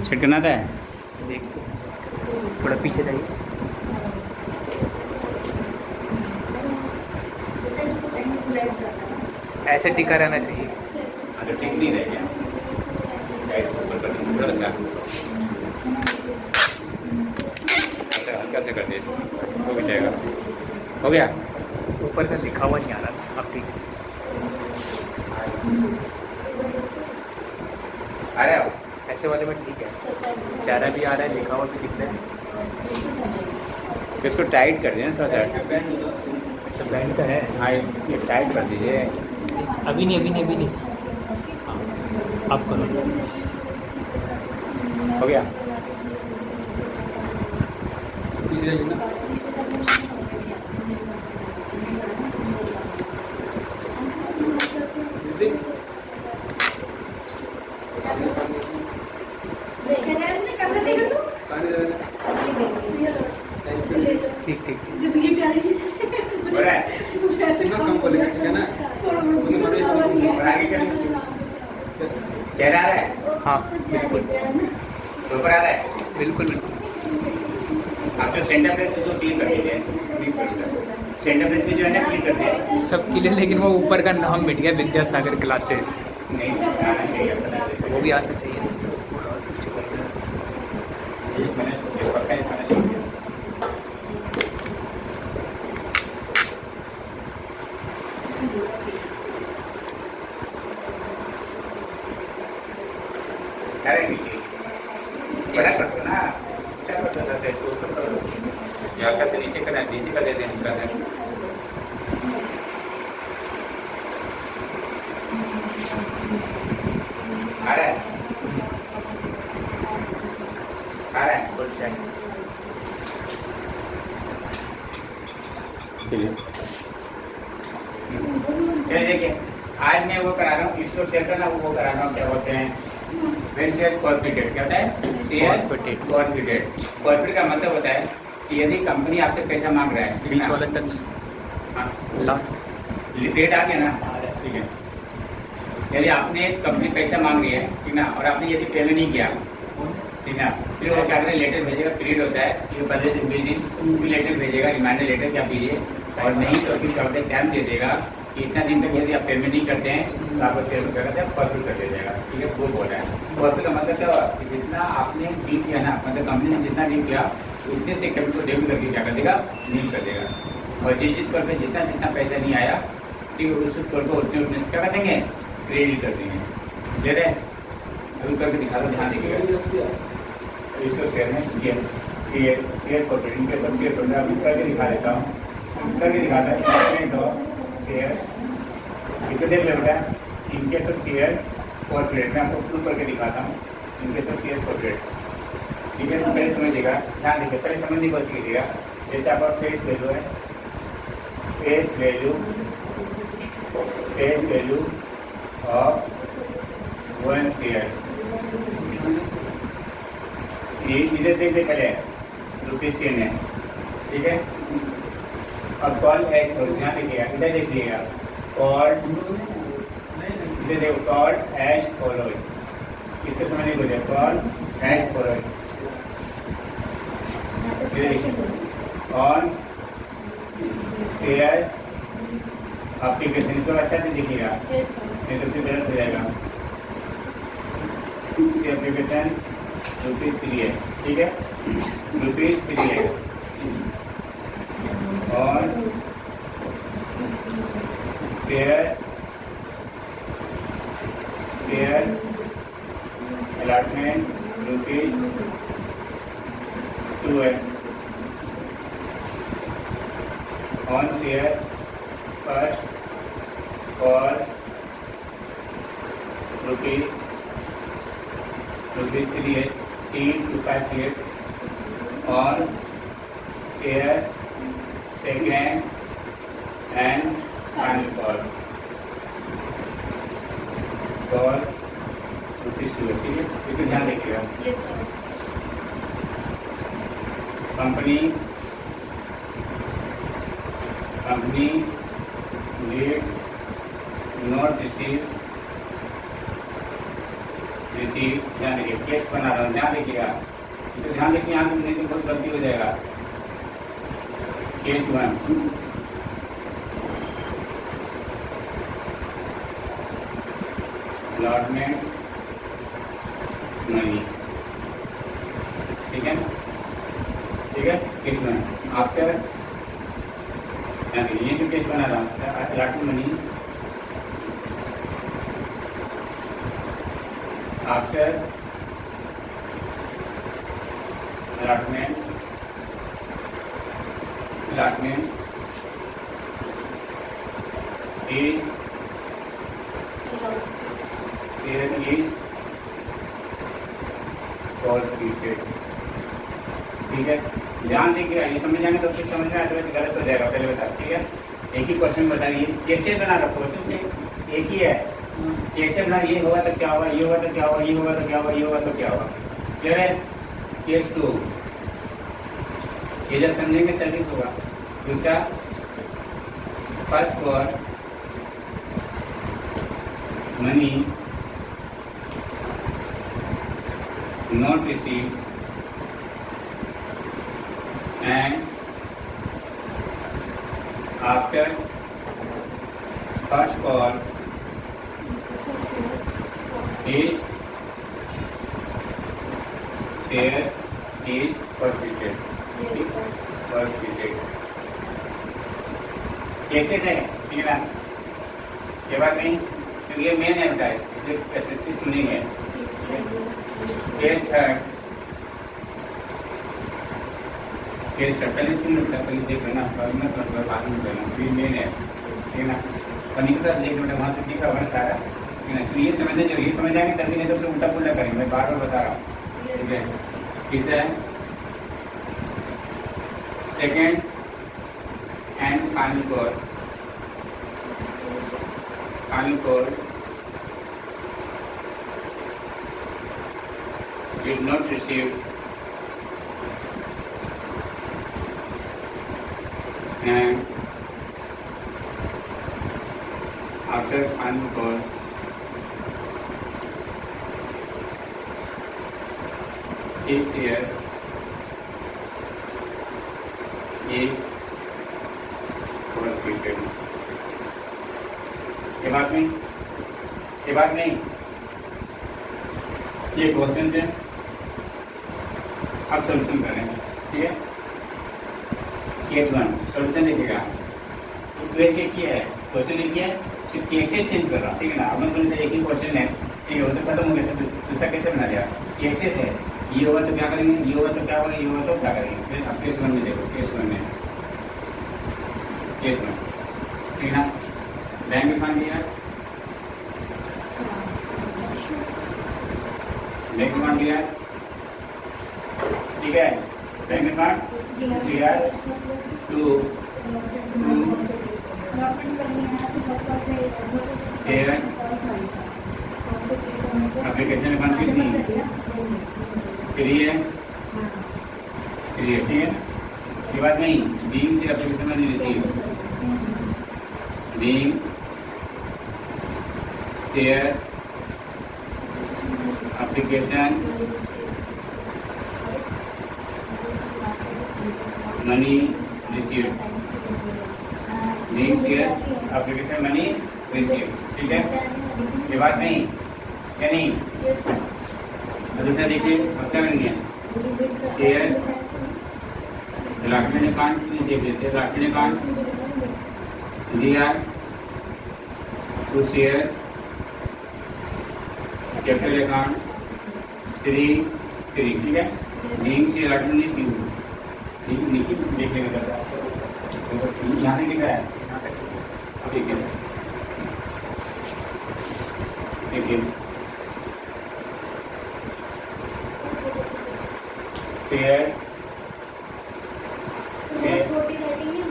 Set करना था। देखते हैं, थोड़ा पीछे जाइए। ऐसे टिका रहना चाहिए। अगर ठीक नहीं रह गया ऊपर कर दीजिए थोड़ा सा, अच्छा हल्का से कर दीजिए, हो भी जाएगा। हो गया। ऊपर का लिखा हुआ नहीं आ रहा, अब ठीक है। आ रहा है। ऐसे वाले में ठीक है, चेहरा भी आ रहा है, लिखा हुआ भी दिख रहा है। तो इसको टाइट कर दीजिए थोड़ा सा। अच्छा बैंड का है। हाँ ये टाइट कर दीजिए। अभी नहीं, अभी नहीं, अभी नहीं। हाँ, आप करो। हो गया। ठीक ठीक। जिंदगी प्यारी चीज बड़ा है। मुझे ऐसे कम बोलेगा ठीक है ना, थोड़ा चेहरा आ रहा है, हाँ ऊपर आ रहा है। बिल्कुल बिल्कुल। आप जो सेंटर प्रेस है तो क्लिक कर दीजिए, क्लिक कर सेंटर प्रेस भी जो है ना क्लिक कर दिया। सब क्लियर, लेकिन वो ऊपर का नाम मिट गया, विद्यासागर क्लासेस। नहीं आना चाहिए अपना। वो भी आना चाहिए। एक मिनट पेपर का इसमें चाहिए। करेंगे बड़ा कर दो ना, ऊंचा कर दो, इसको ऊपर कर दो या हल्का से नीचे करना, नीचे कर देते हैं हल्का से। आ रहा है, आ रहा है। Full set. चलिए देखिए, आज मैं वो करा रहा हूँ, इसको शेयर करना, वो करा रहा हूँ, क्या बोलते हैं वेल शेयर फॉरफिटेड। क्या होता है? Share forfeited. फॉरफिट का मतलब होता है कि यदि कंपनी आपसे पैसा मांग रहा है, बीच वाला टच। हाँ ला रेट आ गया ना, ठीक है। यदि आपने कंपनी पैसा मांग रही है, ठीक ना, और आपने यदि पेमेंट नहीं किया, ठीक ना, फिर वो क्या करें, लेटर भेजेगा। पीरियड होता है ये 15 दिन 20 दिन भी लेटर भेजेगा, रिमाइंडर लेटर क्या कीजिए, और नहीं तो फिर क्या होता है टाइम दे देगा कि इतना दिन तक यदि आप पेमेंट नहीं करते हैं तो आपको शेयर क्या करते हैं, फॉरफिट कर दिया जाएगा। ठीक है, वो बोल रहा है। फॉरफिट का मतलब क्या हुआ कि जितना आपने डील किया ना, मतलब कंपनी ने जितना डील किया उतने से कैपिटल को डेबिट करके क्या कर देगा, नील कर देगा। और जिस चीज़ पर जितना जितना पैसा नहीं आया, ठीक है, उस पर को उतने से क्या कर देंगे, क्रेडिट कर देंगे। दे रहे अभी करके दिखा दो, ध्यान दीजिएगा। इसको शेयर में ये शेयर फॉरफिट, इनके सब शेयर फॉरफिट अभी करके दिखा देता हूँ, करके दिखाता है। शेयर इसको देख ले बेटा, इनके सब शेयर फॉरफिट मैं आपको प्रूव करके दिखाता हूँ। इनके सब शेयर फॉरफिट, ठीक है। तो पहले समझिएगा, ध्यान दीजिए, पहले समझने की कोशिश कीजिएगा। जैसे आपका फेस वैल्यू है, फेस वैल्यू ऑफ 1 शेयर, ये इधर देखिए पहले ₹10 है, ठीक है। अब कॉल एज फॉलो, ध्यान देखिएगा, इधर देखिएगा, कॉल इधर देखो, कॉल एज फॉलो, इसको समझने को दिया, call as follow on share application. इसको अच्छा से देखिएगा, नहीं तो फिर गलत हो जाएगा। शेयर एप्लीकेशन ₹3 है, ठीक है, ₹3 है। और शेयर अलॉटमेंट ₹2 है। ऑन शेयर फर्स्ट फॉर ₹3 है, 3,258। On share second and final call ₹2, ठीक है। इसको ध्यान देखिएगा। कंपनी did not receive ध्यान देखिए, केस बना रहा हूँ, ध्यान देखिएगा, तो ध्यान देखिए यहाँ, नहीं तो बहुत गलती हो जाएगा। केस 1, अलॉटमेंट मनी, ठीक है, ठीक है। केस 1 आफ्टर, ये जो केस बना रहा हूँ, allotment money after allotment is share is forfeited, ठीक है। ध्यान देखिएगा, ये समझ जाएंगे तो फिर समझ में आएगा, तो गलत हो जाएगा, पहले बता, ठीक है। एक ही क्वेश्चन बताइए, कैसे बना रहा क्वेश्चन एक ही है, कैसे बना, ये होगा तो क्या होगा, ये होगा तो क्या होगा, ये होगा तो क्या होगा, ये होगा तो क्या होगा, क्लियर है। केस 2, ये जब समझेंगे तभी होगा। दूसरा, first for money not receive and after first call is share is forfeited, forfeited। कैसे थे, ठीक है ना, ये बात नहीं, क्योंकि ये मेन है, बताए जो प्रसिद्धि सुनी है। केस 3, केस 3 पहले सुन लो, पहले देख लेना, बाद में करना, ये मेन है, ठीक है ना। और निकल देख लो, वहाँ से दिखा वहाँ सारा, तो ये समझने चाहिए, ये समझ आएंगे तभी, नहीं तो फिर उल्टा पुल्टा करेंगे, मैं बार बार बता रहा हूँ, ठीक है। तीसरा है second and final call, final call did not receive and after final call is here is forfeited। ये बात नहीं, ये बात नहीं, ये क्वेश्चन है, अब सोल्यूशन करें, ठीक है। केस 1 सोल्यूशन लिखिएगा, वैसे किया है, क्वेश्चन लिखिए, सिर्फ कैसे चेंज कर रहा हूँ, ठीक है ना। अब मैं एक ही क्वेश्चन है, ठीक है, वो तो खत्म हो गया, तो दूसरा कैसे बना दिया, कैसे से, ये होगा तो क्या करेंगे, ये होगा तो क्या होगा, ये होगा तो क्या करेंगे। फिर अब केस 1 में देखो, केस 1 में, केस 1, ठीक है ना। बैंक अकाउंट दिया, बैंक अकाउंट दिया, ठीक है, बैंक अकाउंट दिया टू शेयर एप्लीकेशन अकाउंट किस नहीं फ्री है, फ्री है, ठीक है। ये बात नहीं, बीइंग से एप्लीकेशन में नहीं receive, being share application money receive, being share application money receive, ठीक है। ये बात नहीं, क्या नहीं, दूसरा देखिए, अब क्या करेंगे, शेयर अलॉटमेंट अकाउंट देखिए, शेयर अलॉटमेंट अकाउंट दिया टू शेयर कैपिटल अकाउंट 3, ठीक है। बीइंग शेयर अलॉटमेंट ड्यू, देखिए देख लेंगे, यहाँ नहीं लिखा है, यहाँ तक अब देखिए, देखिए शेयर छोटी रेटिंग है,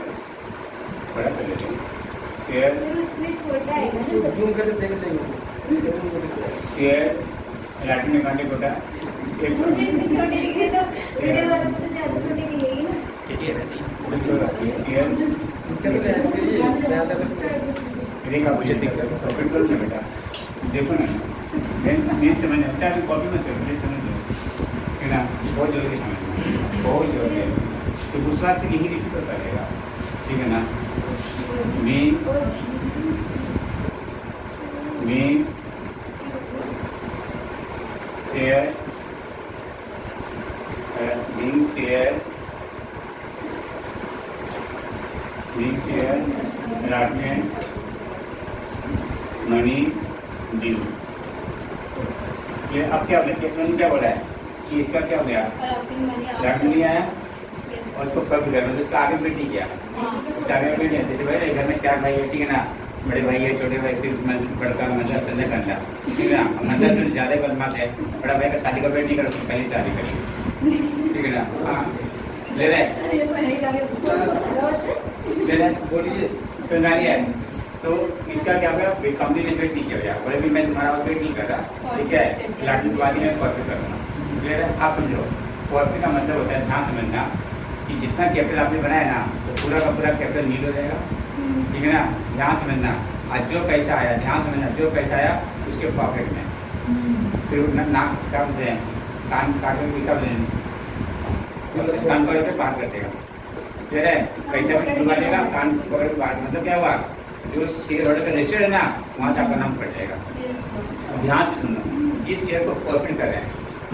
बड़ा कर लेते हैं, शेयर उसमें छोटा है, जूम करके देख लेंगे, शेयर अलॉटमेंट अकाउंट कोटा मुझे इतनी छोटी दिखे तो वीडियो वालों को तो ज़्यादा छोटी दिखेगी ना। शेयर उनका तो ऐसे ही है, मैं आता हूँ देखा मुझे दिक्कत, बेटा देखो ना, मैं समझ आता है, अभी कॉपी मत करो, है ना, बहुत जरूरी समझना, बहुत जरूरी है। तो दूसरा फिर यही रिपीट होता रहेगा, ठीक है ना। Me share allotment money due. ये अब क्या बोला, केस में क्या बोला है कि इसका क्या हो गया, allotment नहीं आया और उसको फर्क कर रहा है, उसका आगे पेट नहीं किया, उसका आगे पेट नहीं। जैसे भाई घर में 4 भाई है, ठीक है ना, बड़े भाई है, छोटे भाई, फिर बड़का मतलब संजय करना, ठीक है ना। मतलब जो ज़्यादा बदमाश है, बड़ा भाई का शादी का पेट नहीं करो, पहले शादी करें, ठीक है ना। हाँ ले रहे बोलिए सुनारी है। तो इसका क्या होगा, कंपनी ने पेट नहीं किया गया, बोले भी मैं तुम्हारा पेट नहीं कर रहा, ठीक है, लाठी वादी में फॉरफिट करूँगा, क्लियर है। आप समझो फॉरफिट का मतलब होता है, ध्यान समझना कि जितना कैपिटल आपने बनाया ना, तो पूरा का पूरा कैपिटल नील हो जाएगा, ठीक है ना। ध्यान समझना, आज जो पैसा आया, ध्यान समझना, जो पैसा आया उसके पॉकेट में, फिर नाक क्या बोलते हैं, कान काट के क्या बोलते हैं, कान पकड़ के बाहर कर देगा, ठीक है। पैसा भी डुबा लेगा, कान पकड़ के बाहर, मतलब क्या हुआ, जो शेयर होल्डर का रजिस्टर है ना, वहाँ से आपका नाम कट जाएगा। ध्यान से सुनो, जिस शेयर को फॉरफिट कर रहे हैं,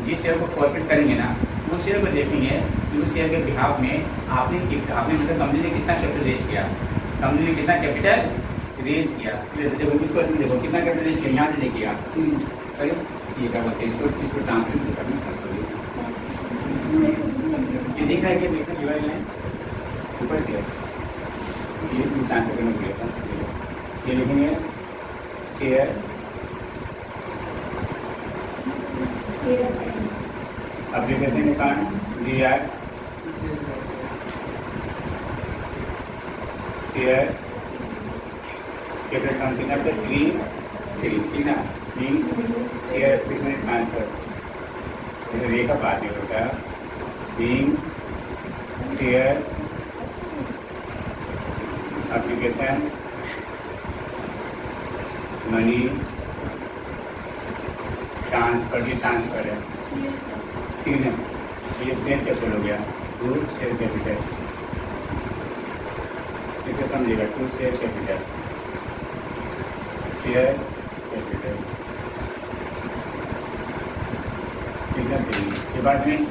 जिस शेयर को फॉरफिट करेंगे ना, उस शेयर को देखेंगे कि उस शेयर के बिहाफ में आपने मतलब कंपनी ने कितना कैपिटल रेज किया, कंपनी ने कितना कैपिटल रेज किया। देखो इस क्वेश्चन देखो कितना कैपिटल रेज किया, यहाँ से देखिएगा, ये क्या बोलते हैं, इसको ट्रांसलेट करना, ये दिख रहा है कि ऊपर से ये ट्रांसलेट करने के लिए ये लिखेंगे share application account DI share capital account कितना पे 3 ठीक ना, मीन्स शेयर एप्लीकेशन ट्रांसफर, जैसे वे का बात नहीं होता, being share application money transfer है, ठीक है। ये शेयर कैपिटल हो गया, टू शेयर कैपिटल, इसे समझिएगा, टू शेयर कैपिटल, ठीक है। ये बात नहीं,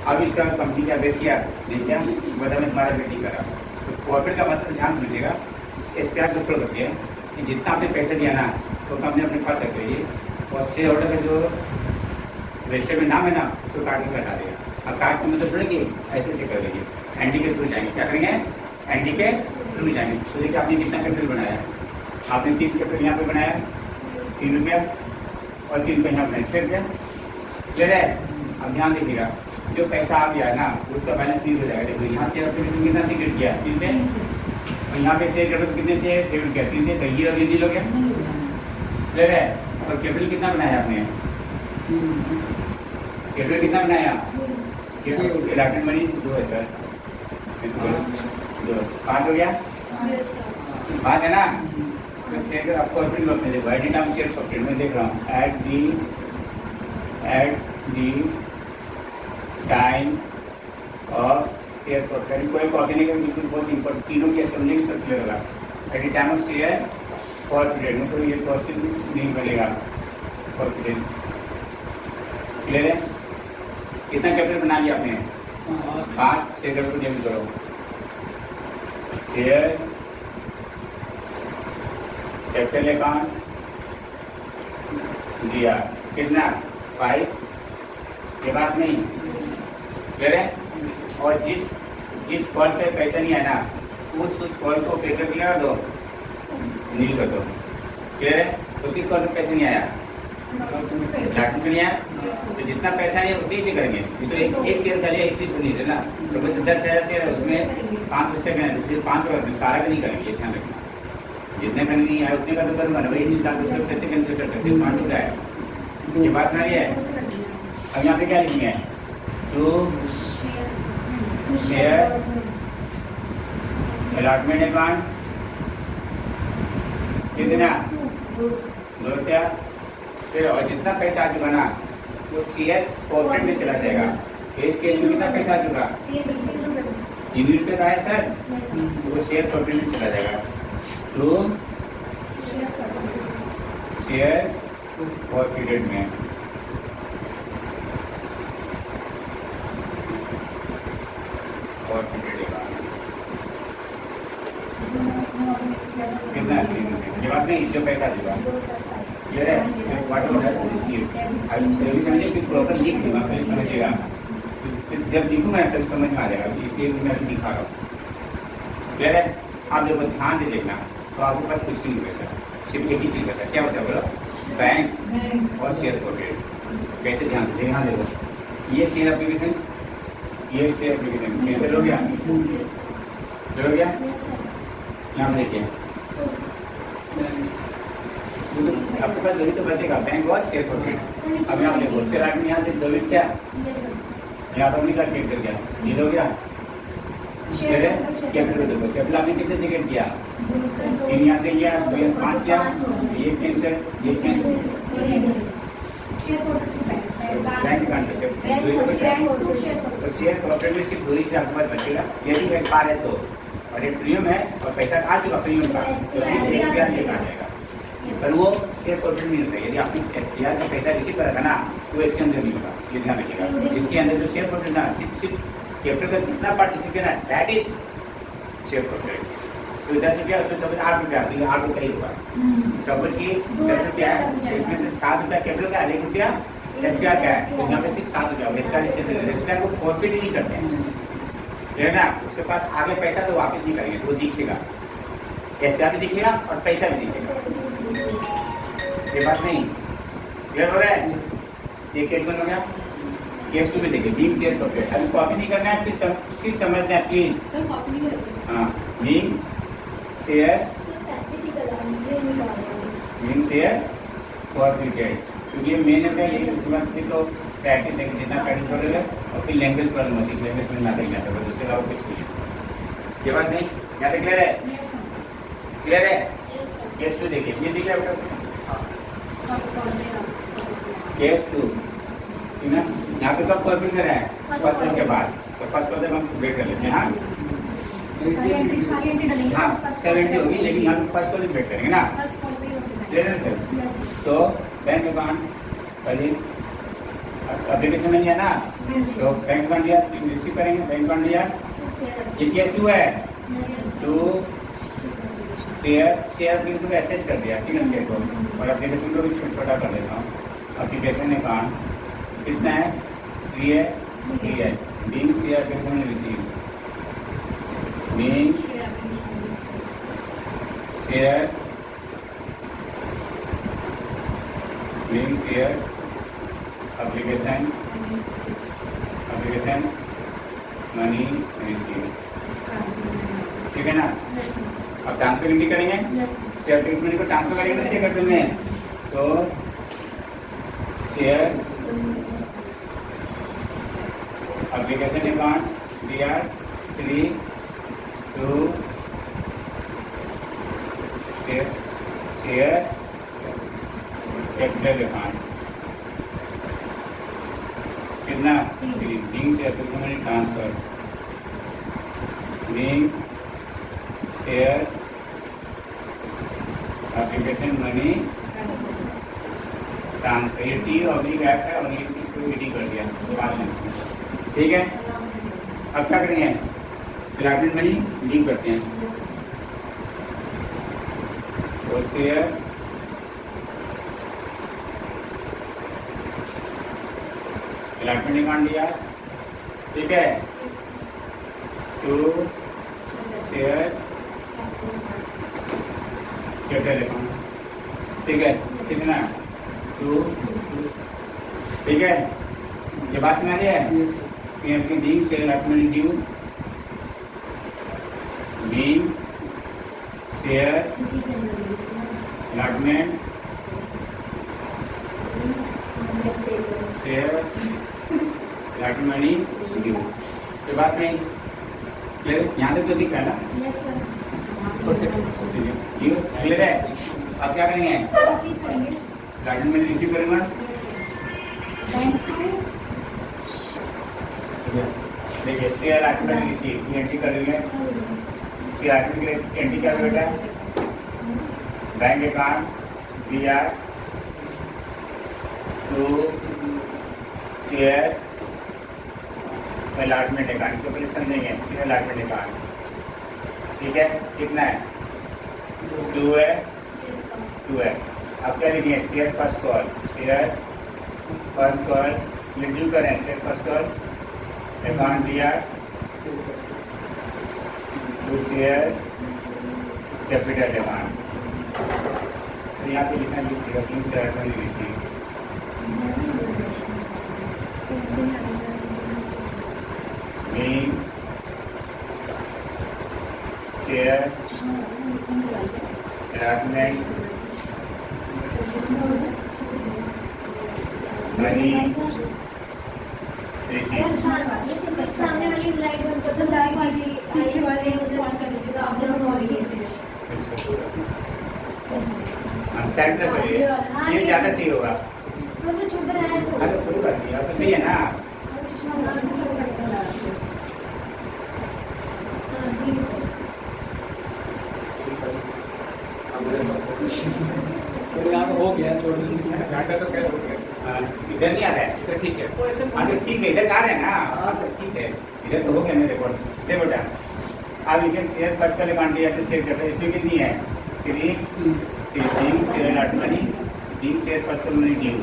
अब इसका कंपनी क्या वेट किया, नहीं क्या बता, मैं तुम्हारा वेट नहीं करा। तो फॉरफिट का मतलब ध्यान समझिएगा, SPR को छोड़ करके कि जितना आपने पैसे दिया ना, तो कंपनी अपने पास रख रही है, और शेयर होल्डर का जो रजिस्टर में नाम है ना, तो कार्ड में हटा देगा। अब कार्ड की मतलब छोड़ेंगे, ऐसे कर देंगे, एनडी के थ्रू जाएंगे, क्या करेंगे, एनडी के थ्रू जाएंगे। तो देखिए आपने कितना कैपिटल बनाया, आपने 3 कैपिटल यहाँ पे बनाया, 3 रुपया, और 3 रुपये यहाँ बनाया, 6 रुपया, क्लियर है। अब ध्यान देखिएगा, जो पैसा आ गया ना, उसका बैलेंस नहीं हो जाएगा। देखो यहाँ शेयर एप्लीकेशन कितना क्रिएट किया, 3 से, और यहाँ पे शेयर कैपिटल कितने से क्रिएट किया, 3 से, तो ये और ये डील हो गया, क्लियर है। और कैपिटल कितना बनाया आपने, कैपिटल कितना बनाया, allotment मनी 2 है सर, 2 5 हो गया, 5 है ना। तो शेयर आपको प्रॉफिट में देखो, एडिट हम शेयर प्रॉफिट में देख रहा हूँ, एट दी टाइम और शेयर प्रॉफिट, कोई कॉपी नहीं करेंगे, बिल्कुल बहुत इंपॉर्टेंट, तीनों के समझेंगे सब क्लियर होगा। Eight the time of share profit में तो ये क्वेश्चन नहीं बनेगा, प्रॉफिट क्लियर है। कितना कैपिटल बना लिया आपने, 5 शेयर कैपिटल डेबिट करो, शेयर कैपिटल अकाउंट दिया कितना 5 के पास नहीं, क्लियर है। और जिस कॉल पे पैसा नहीं आया ना, उस कॉल को पेपर दिया दो, नील कर दो, क्लियर है। तो किस कॉल पे पैसा नहीं आया, लाटू पे नहीं आया, तो जितना पैसा है उतनी से करेंगे। तो एक शेयर का लिया, इसलिए तो नहीं है ना, तो 10,000 शेयर है, उसमें 5 से करें, फिर 5 सारा का नहीं करेंगे, ध्यान रखना। जितने का नहीं आया उतने का तो करूँगा ना भाई, जिसका दूसरे पैसे कैंसिल कर सकते हैं, 5 है, ये बात नहीं है। अब यहाँ पे क्या लिखी है, टू शेयर अलॉटमेंट अकाउंट कितना 2 रुपया, फिर और जितना पैसा आ चुका ना वो शेयर कॉर्पोरेट में चला जाएगा। तो इस केस में कितना पैसा आ चुका? 3 रुपये का है सर, तो वो शेयर कॉर्पोरेट में चला जाएगा। तो शेयर कॉर्पोरेट में कितना ये बात नहीं, जो पैसा देगा ये समझिए कि प्रॉपर ये दिमाग में समझिएगा, जब लिखूंगा तब समझ में आ जाएगा, इसलिए मैं दिखा रहा हूँ। क्लियर है? आप देखो ध्यान से देखना, तो आपके पास कुछ नहीं पैसा, सिर्फ एक ही चीज़ बता, क्या होता है बोलो? बैंक और शेयर कॉर्पोरेट। कैसे ध्यान देखो, ये शेयर एप्लीकेशन, ये शेयर एप्लीकेशन कैसे हो गया? हो गया? यहाँ देखिए आपके पास वही तो बचेगा, बैंक और शेयर कॉर्पोरेट। अब यहाँ देखो शेयर आदमी यहाँ से डेबिट क्या यहाँ पर निकाल के कर दिया, ये हो गया कैपिटल। देखो कैपिटल आपने कितने से गेट किया? 3 यहाँ से किया, 5 किया, ये कैंसिल, ये कैंसिल, बैंक का तो शेयर कॉर्पोरेट में सिर्फ 2 ही आपके पास बचेगा, यदि एक बार है तो, और एक प्रीमियम है और पैसा आ चुका प्रीमियम का, तो SPR चेक आ जाएगा। पर वो शेयर कॉर्पोरेट में नहीं होता। यदि आपने SPR का पैसा रिसीव करा था ना, तो इसके अंदर नहीं होगा, ये ध्यान रखिएगा। इसके अंदर जो शेयर कॉर्पोरेट ना सिर्फ कैपिटल का कितना पार्टिसिपेट है, दैट इज शेयर कॉर्पोरेट। तो 10 रुपया उसमें सब 8 रुपया, 8 रुपया ही होगा, सब बचिए 10 रुपया है, इसमें से 7 रुपया कैपिटल का, 1 रुपया SPR का है, तो यहाँ पे सिर्फ 7 रुपया। SPR को फॉरफिट ही नहीं करते हैं, है ना? उसके पास आगे पैसा तो वापस नहीं करेंगे, तो वो दिखेगा, SPR भी दिखेगा और पैसा भी दिखेगा। ये बात नहीं क्लियर हो रहा है? ये केस 1 हो गया। केस 2 में देखिए, बीइंग शेयर कॉर्पोरेट, अभी कॉपी नहीं करना है, सिर्फ समझना है प्लीज। हाँ, बीइंग शेयर कॉर्पोरेटेड, क्योंकि ये मेन है, ये उसके बाद फिर तो प्रैक्टिस है, जितना प्रैक्टिस करोगे और फिर लैंग्वेज प्रॉब्लम होती है, लैंग्वेज में ना देखना है, उसके अलावा कुछ नहीं है। ये बात नहीं, यहाँ तक क्लियर है? क्लियर है? केस 2 देखिए, ये दिख रहा है केस 2, ठीक है? यहाँ पे कब कॉपी कर रहे हैं? फर्स्ट वन के बाद, तो फर्स्ट वन हम वेट कर लेते हैं। हाँ, 70 होगी, लेकिन यहाँ पे फर्स्ट वन वेट करेंगे ना, क्लियर है सर? तो बैंक अकाउंट पहले एप्लीकेशन में लिया ना, तो बैंक अकाउंट लिया, रिसीव करेंगे, बैंक अकाउंट लिया, ये केस 2 है। तो शेयर एप्लीकेशन को एसेज कर दिया, ठीक है, शेयर को, और एप्लीकेशन को भी छोटा कर देता हूँ। एप्लीकेशन अकाउंट कितना है? 3 है, being share application receive, being share application money receive, ठीक है ना? अब ट्रांसफर नहीं करेंगे, शेयर एप्लीकेशन मनी को ट्रांसफर करेंगे शेयर कैपिटल में, तो share application account DR3 to share capital account कितना? 3 being share application money transfer, being share application money transfer, ये T और B गैप है और ये T कर दिया बाद में, ठीक है? अब क्या करेंगे? फिर मनी लीव करते हैं, और शेयर अलॉटमेंट डिमांड दिया, ठीक है, टू शेयर कैपिटल अकाउंट, ठीक है, कितना? 2, ठीक है? ये बात समझ है? Being share allotment due, being share allotment share allotment money due, ये बात नहीं क्लियर? यहाँ तक तो दिख रहा है ना? क्लियर है? अब क्या करेंगे? अलॉटमेंट मनी रिसीव करूँगा, देखिए शेयर ऑटोमेटिक रिसीव ये एंट्री कर रही है। शेयर ऑटोमेटिक एंट्री क्या बेटा है, bank account we are to share allotment account को पहले समझेंगे। शेयर अलॉटमेंट अकाउंट ठीक है, कितना है 2 है, 2 है। अब क्या लिखिए share first call, share first call Rideau करें, शेयर फर्स्ट कॉल अकाउंट दिया टू शेयर कैपिटल अकाउंट। तो यहाँ पे लिखना लिखिएगा प्लीज शेयर कर लीजिए mean share allotment money receive. सामने वाली लाइट बंद कर दो, लाइट वाली पीछे वाले उधर ऑन कर लीजिए, प्रॉब्लम हो रही है। स्टार्ट कर करिए, ये ज़्यादा सही होगा। सर तो चुप रहा है तो हाँ तो शुरू कर दिया तो सही है ना। चश्मा लगा के करते हैं। हाँ ठीक है। तो यहाँ हो गया थोड़ा घाटा तो क्या हो गया। इधर नहीं आ रहा है तो ठीक है हाँ तो ठीक है, इधर आ रहे हैं ना। हाँ तो ठीक है, इधर तो हो गया मेरे रिकॉर्ड। देखो बेटा अब लिखे शेयर फर्स्ट वाले क्वांटिटी या तो शेयर करते हैं, इसमें कितनी है 3 share allot money, 3 share first वाले money due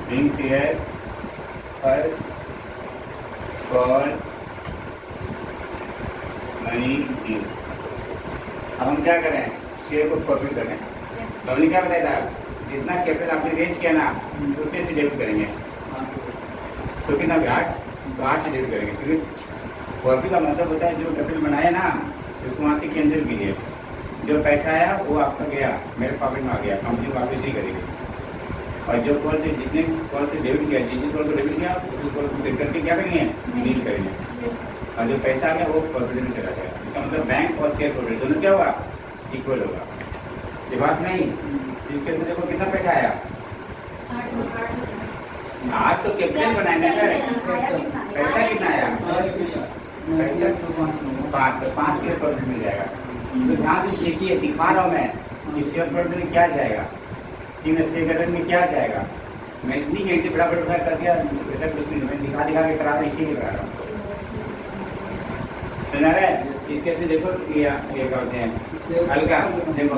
mean share first call money due. अब हम क्या करें, शेयर को प्रॉफिट करें। हमने क्या बताया था, जितना कैपिटल आपने रेज किया ना उतने से डेबिट करेंगे। तो कितना 8 से डेबिट करेंगे, क्योंकि प्रॉफिट का मतलब होता है जो कैपिटल बनाया ना उसको वहाँ से कैंसिल कीजिए, जो पैसा आया वो आपका गया मेरे पॉकेट में आ गया, कंपनी वापस नहीं करेगी। और जो कॉल से जितने कॉल से डेबिट किया, जिस कॉल को डेबिट किया उस कॉल को डेबिट करके क्या करेंगे, डील करेंगे। और जो पैसा आ गया वो प्रॉफिट में चला गया। इसका मतलब बैंक और शेयर प्रॉफिट दोनों क्या होगा, इक्वल होगा। ये बात नहीं, इसके अंदर देखो कितना पैसा आया, 8 तो कैपिटल बनाएंगे सर। पैसा कितना आया, पैसा 5 शेयर प्रॉफिट मिल जाएगा। तो ध्यान से देखिए, दिखा रहा हूँ मैं कि शेयर प्रॉफिट में क्या जाएगा, इन शेयर में क्या जाएगा। मैं इतनी घंटे बराबर कर दिया, ऐसा कुछ नहीं, मैं दिखा के करा रहा हूँ, इसीलिए करा रहा हूँ। सुना रहे, इसके अंदर देखो ये क्या होते हैं हल्का, देखो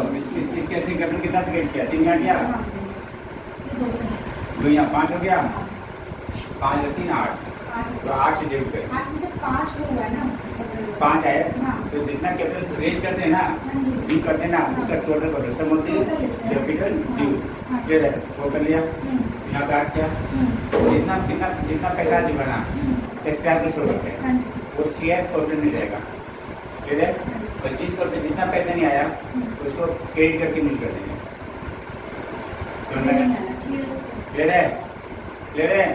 इसके अंदर कैपिटल कितना से किया, 3 यहाँ किया, 2 यहाँ 5 हो गया, 5 और 3 8, तो 8 से डेबिट करें। 5 आए तो जितना कैपिटल रेज करते हैं ना, ड्यू करते हैं ना, उसका टोटल कर सब होती है कैपिटल ड्यू। क्लियर है, वो कर लिया, यहाँ काट किया, जितना पैसा जो बना एक्सपायर को छोड़ करते हैं वो शेयर प्रॉफिट मिल जाएगा। क्लियर है, 25% जितना पैसा नहीं आया उसको क्रेडिट करके मिल कर देंगे। क्लियर है, क्लियर है।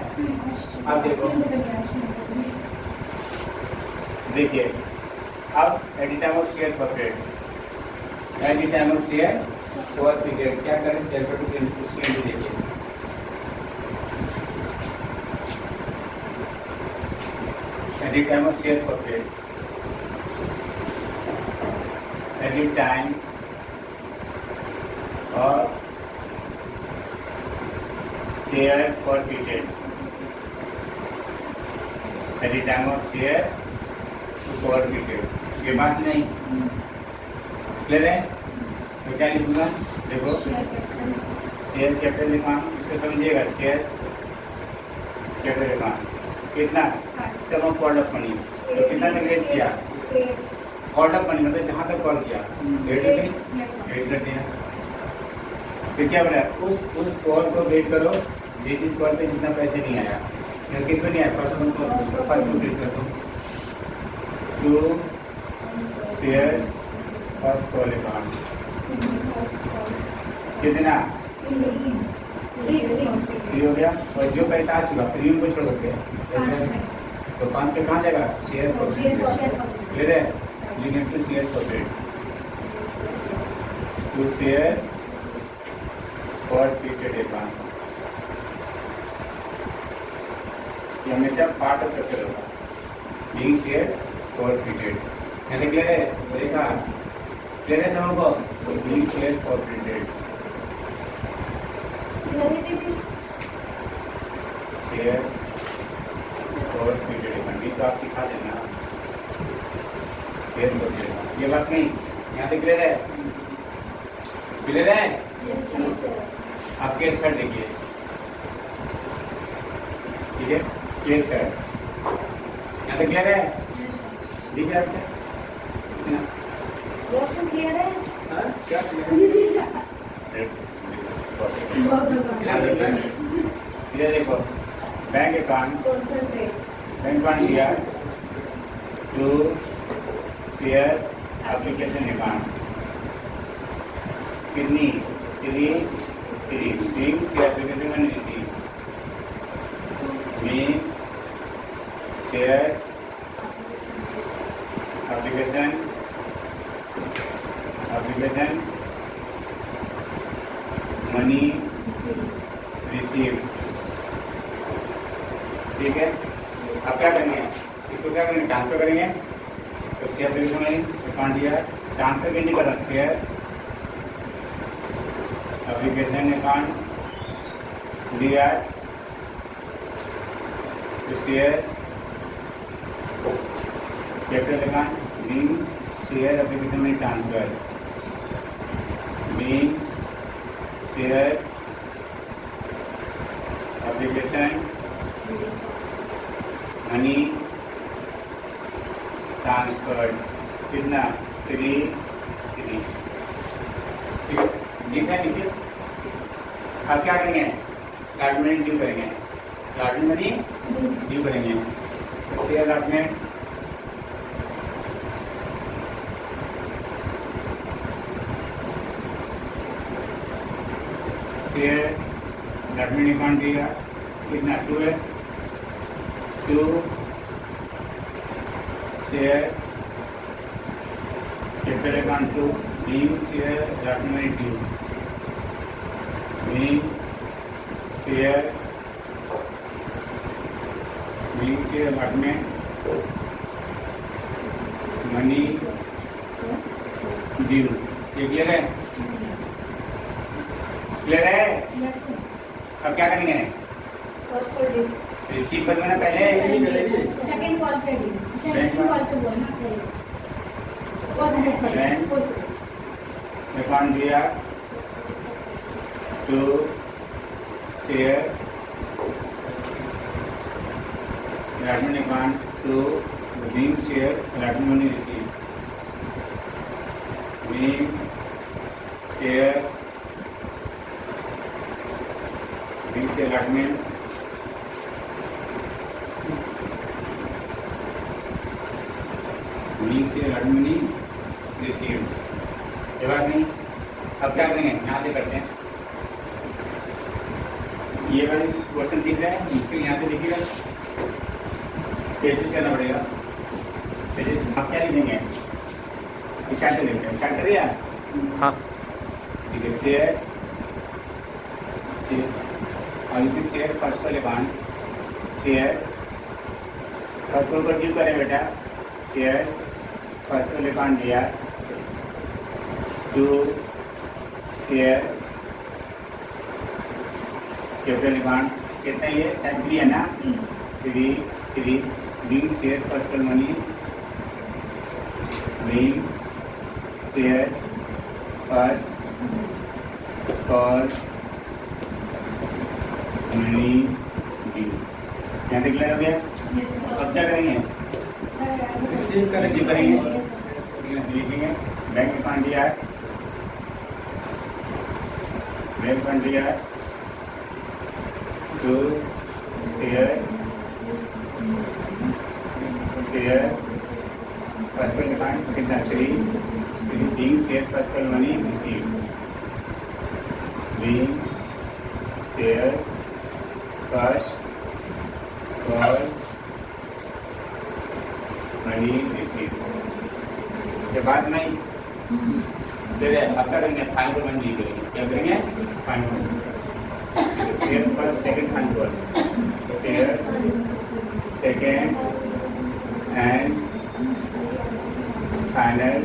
अब देखो, देखिए अब eight the time of share profit, eight the time of share for period क्या करें, शेयर प्रॉफिट उसकी एंट्री देखिए। At the time of share profit, at the time of share forfeited, at the time of share forfeited, ये बात नहीं clear है। तो क्या लिखूंगा, देखो शेयर कैपिटल लिखा, इसको समझिएगा। शेयर कैपिटल लिखा कितना, सम ऑफ कॉल ऑफ मनी, तो कितना ने रेज किया, कॉल ऑफ मनी मतलब जहाँ तक कॉल किया 8 कर दिया। फिर क्या बोला, उस कॉल को वेट करो जिस कॉल पे जितना पैसे नहीं आया, किस पे नहीं आया, फर्स्ट को वेट कर दो to share first call account कितना 3 हो गया। और जो पैसा आ चुका प्रीमियम को छोड़ सकते हैं तो 5 पे कहाँ जाएगा, शेयर प्रॉफिट। क्लियर है, limit to share profit to share forfeited account. ये हमेशा पार्ट ऑफ स्ट्रक्चर होगा। बीइंग शेयर फॉरफिटेड, यानी क्लियर है? देखा क्लियर है सबको? तो being share forfeited, share forfeited कंडी तो आप सिखा देना, शेयर फॉरफिटेड। ये बात नहीं, यहाँ से क्लियर है? क्लियर है? आप केस स्टार्ट देखिए, ठीक है? केस स्टार्ट यहाँ से क्लियर है? दिख रहा है क्या? रोशन क्लियर है? क्या क्लियर? देखो, bank account, concentrate, bank account लिया टू शेयर एप्लीकेशन अकाउंट, कितनी? 3 बीइंग शेयर एप्लीकेशन मैंने receive, being share application money receive, ठीक है? अब क्या करेंगे? इसको क्या करेंगे? ट्रांसफर करेंगे। तो शेयर एप्लीकेशन मनी अकाउंट दिया, ट्रांसफर भी नहीं कर रहा, शेयर एप्लीकेशन अकाउंट दिया तो share capital account, being share application money transfer, being share application money transfer, कितना? 3 ठीक है? नीचे अब क्या करेंगे? अलॉटमेंट ड्यू करेंगे, अलॉटमेंट मनी ड्यू करेंगे। तो share allotment share allotment account दिया, कितना? 2 है, 2 share capital account 2 being share allotment due, being share allotment money due. ये क्लियर है? क्लियर है? Yes sir. अब क्या करेंगे? फर्स्ट कॉल ड्यू, रिसीव कर देना पहले, सेकंड कॉल पे ड्यू, सेकंड कॉल पे बोलना पड़ेगा। अकाउंट दिया to share allotment account to being share allotment money receive, being share allotment money receive. ये बात नहीं, अब क्या करेंगे? यहाँ से करते हैं, ये वाले क्वेश्चन दिख रहा है, फिर यहाँ से लिखिएगा, पेजेस करना पड़ेगा, पेजेस आप क्या लिखेंगे? स्टार्ट से लिखते हैं, स्टार्ट कर दिया? हाँ ठीक है। शेयर और शेयर फर्स्ट को लेकर शेयर फर्स्ट को ड्यू करें बेटा, शेयर फर्स्ट को लेकर दिया टू शेयर कैपिटल अकाउंट, कितना ये 3 है ना? 3 being share first money, being share first money due. यहाँ तक क्लियर हो गया? अब क्या करेंगे? रिसीव करेंगे, लिखेंगे बैंक अकाउंट दिया है, बैंक अकाउंट दिया है टू शेयर फर्स्ट अकाउंट, कितना? 3 being share first money receive, being share first money receive. ये बात नहीं तेरे अब क्या करेंगे? फाइनल वन डी करेंगे, क्या करेंगे? Final share first second final share second and final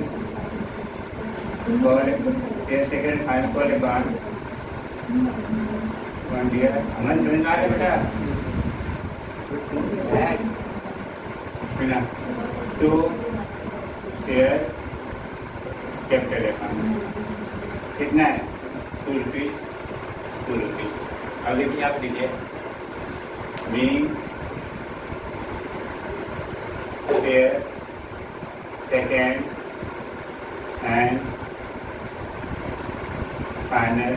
call share second final call account one दिया हमारे समझ में आ रहा है बेटा बिना टू शेयर कैपिटल अकाउंट कितना है 2 रुपीज 2 रुपीज। अब देखिए आप देखिए being share second and final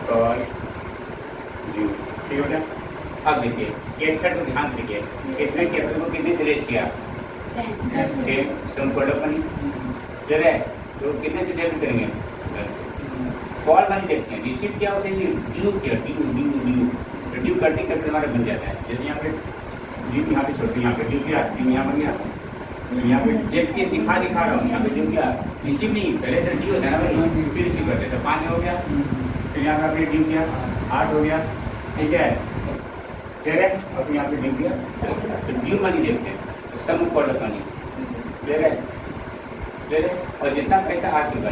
call due. ठीक है बेटा। अब देखिए केस थर्ड को ध्यान देखिए इसमें कैपिटल को कितने से रेज किया 10 सम प्रोडक्ट मनी दे रहे तो कितने से डेबिट करेंगे 10 से। कॉल मनी देखते हैं रिसीव किया उसे ड्यू किया ड्यू ड्यू करते करते हमारा बन जाता है। जैसे यहाँ पे ड्यू यहाँ पे छोड़ते यहाँ पे ड्यू किया ड्यू यहाँ बन गया तो यहाँ पे देखिए दिखा रहा हूँ यहाँ पे ड्यू किया रिसीव नहीं पहले तो ड्यू होता है ना भाई फिर रिसीव करते तो 5 हो गया फिर यहाँ पे आपने ड्यू किया 8 हो गया ठीक है क्लियर है। और फिर यहाँ पे ड्यू किया तो ड्यू मनी देखते हैं सम प्रोडक्ट मनी क्लियर है क्लियर है। और जितना पैसा आ चुका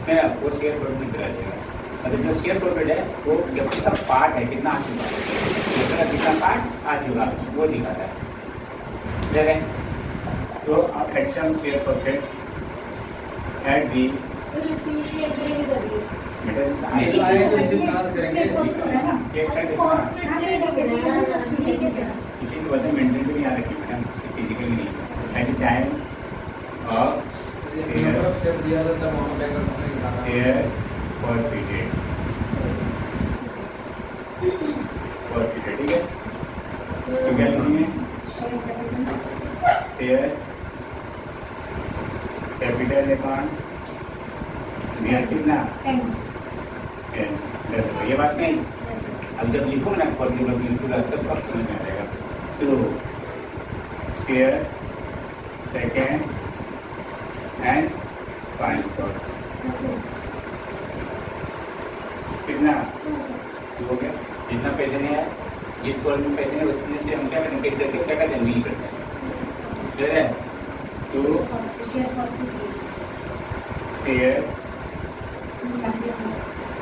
है वो शेयर प्रॉफिट में चला जाएगा। मतलब जो शेयर प्रॉफिट है वो कैपिटल का पार्ट है कितना आ चुका है कैपिटल का कितना पार्ट आ चुका है वो दिखाता है क्लियर है। तो आप addition share profit at the इसी की वजह मेंटेन भी नहीं याद रखी मैडम फिजिकली नहीं at the time of share forfeited ठीक है। तो क्या लिखेंगे शेयर कैपिटल अकाउंट दिया कितना 10 ये बात नहीं। अब जब लिखो ना तब कब समझ में आएगा। तो शेयर सेकेंड एंड फाइनल कितना हो गया जितना पैसे नहीं आया जिस कॉल में पैसे नहीं उतने से हम क्या करेंगे क्या करते हैं मिल करते हैं क्लियर है। तो शेयर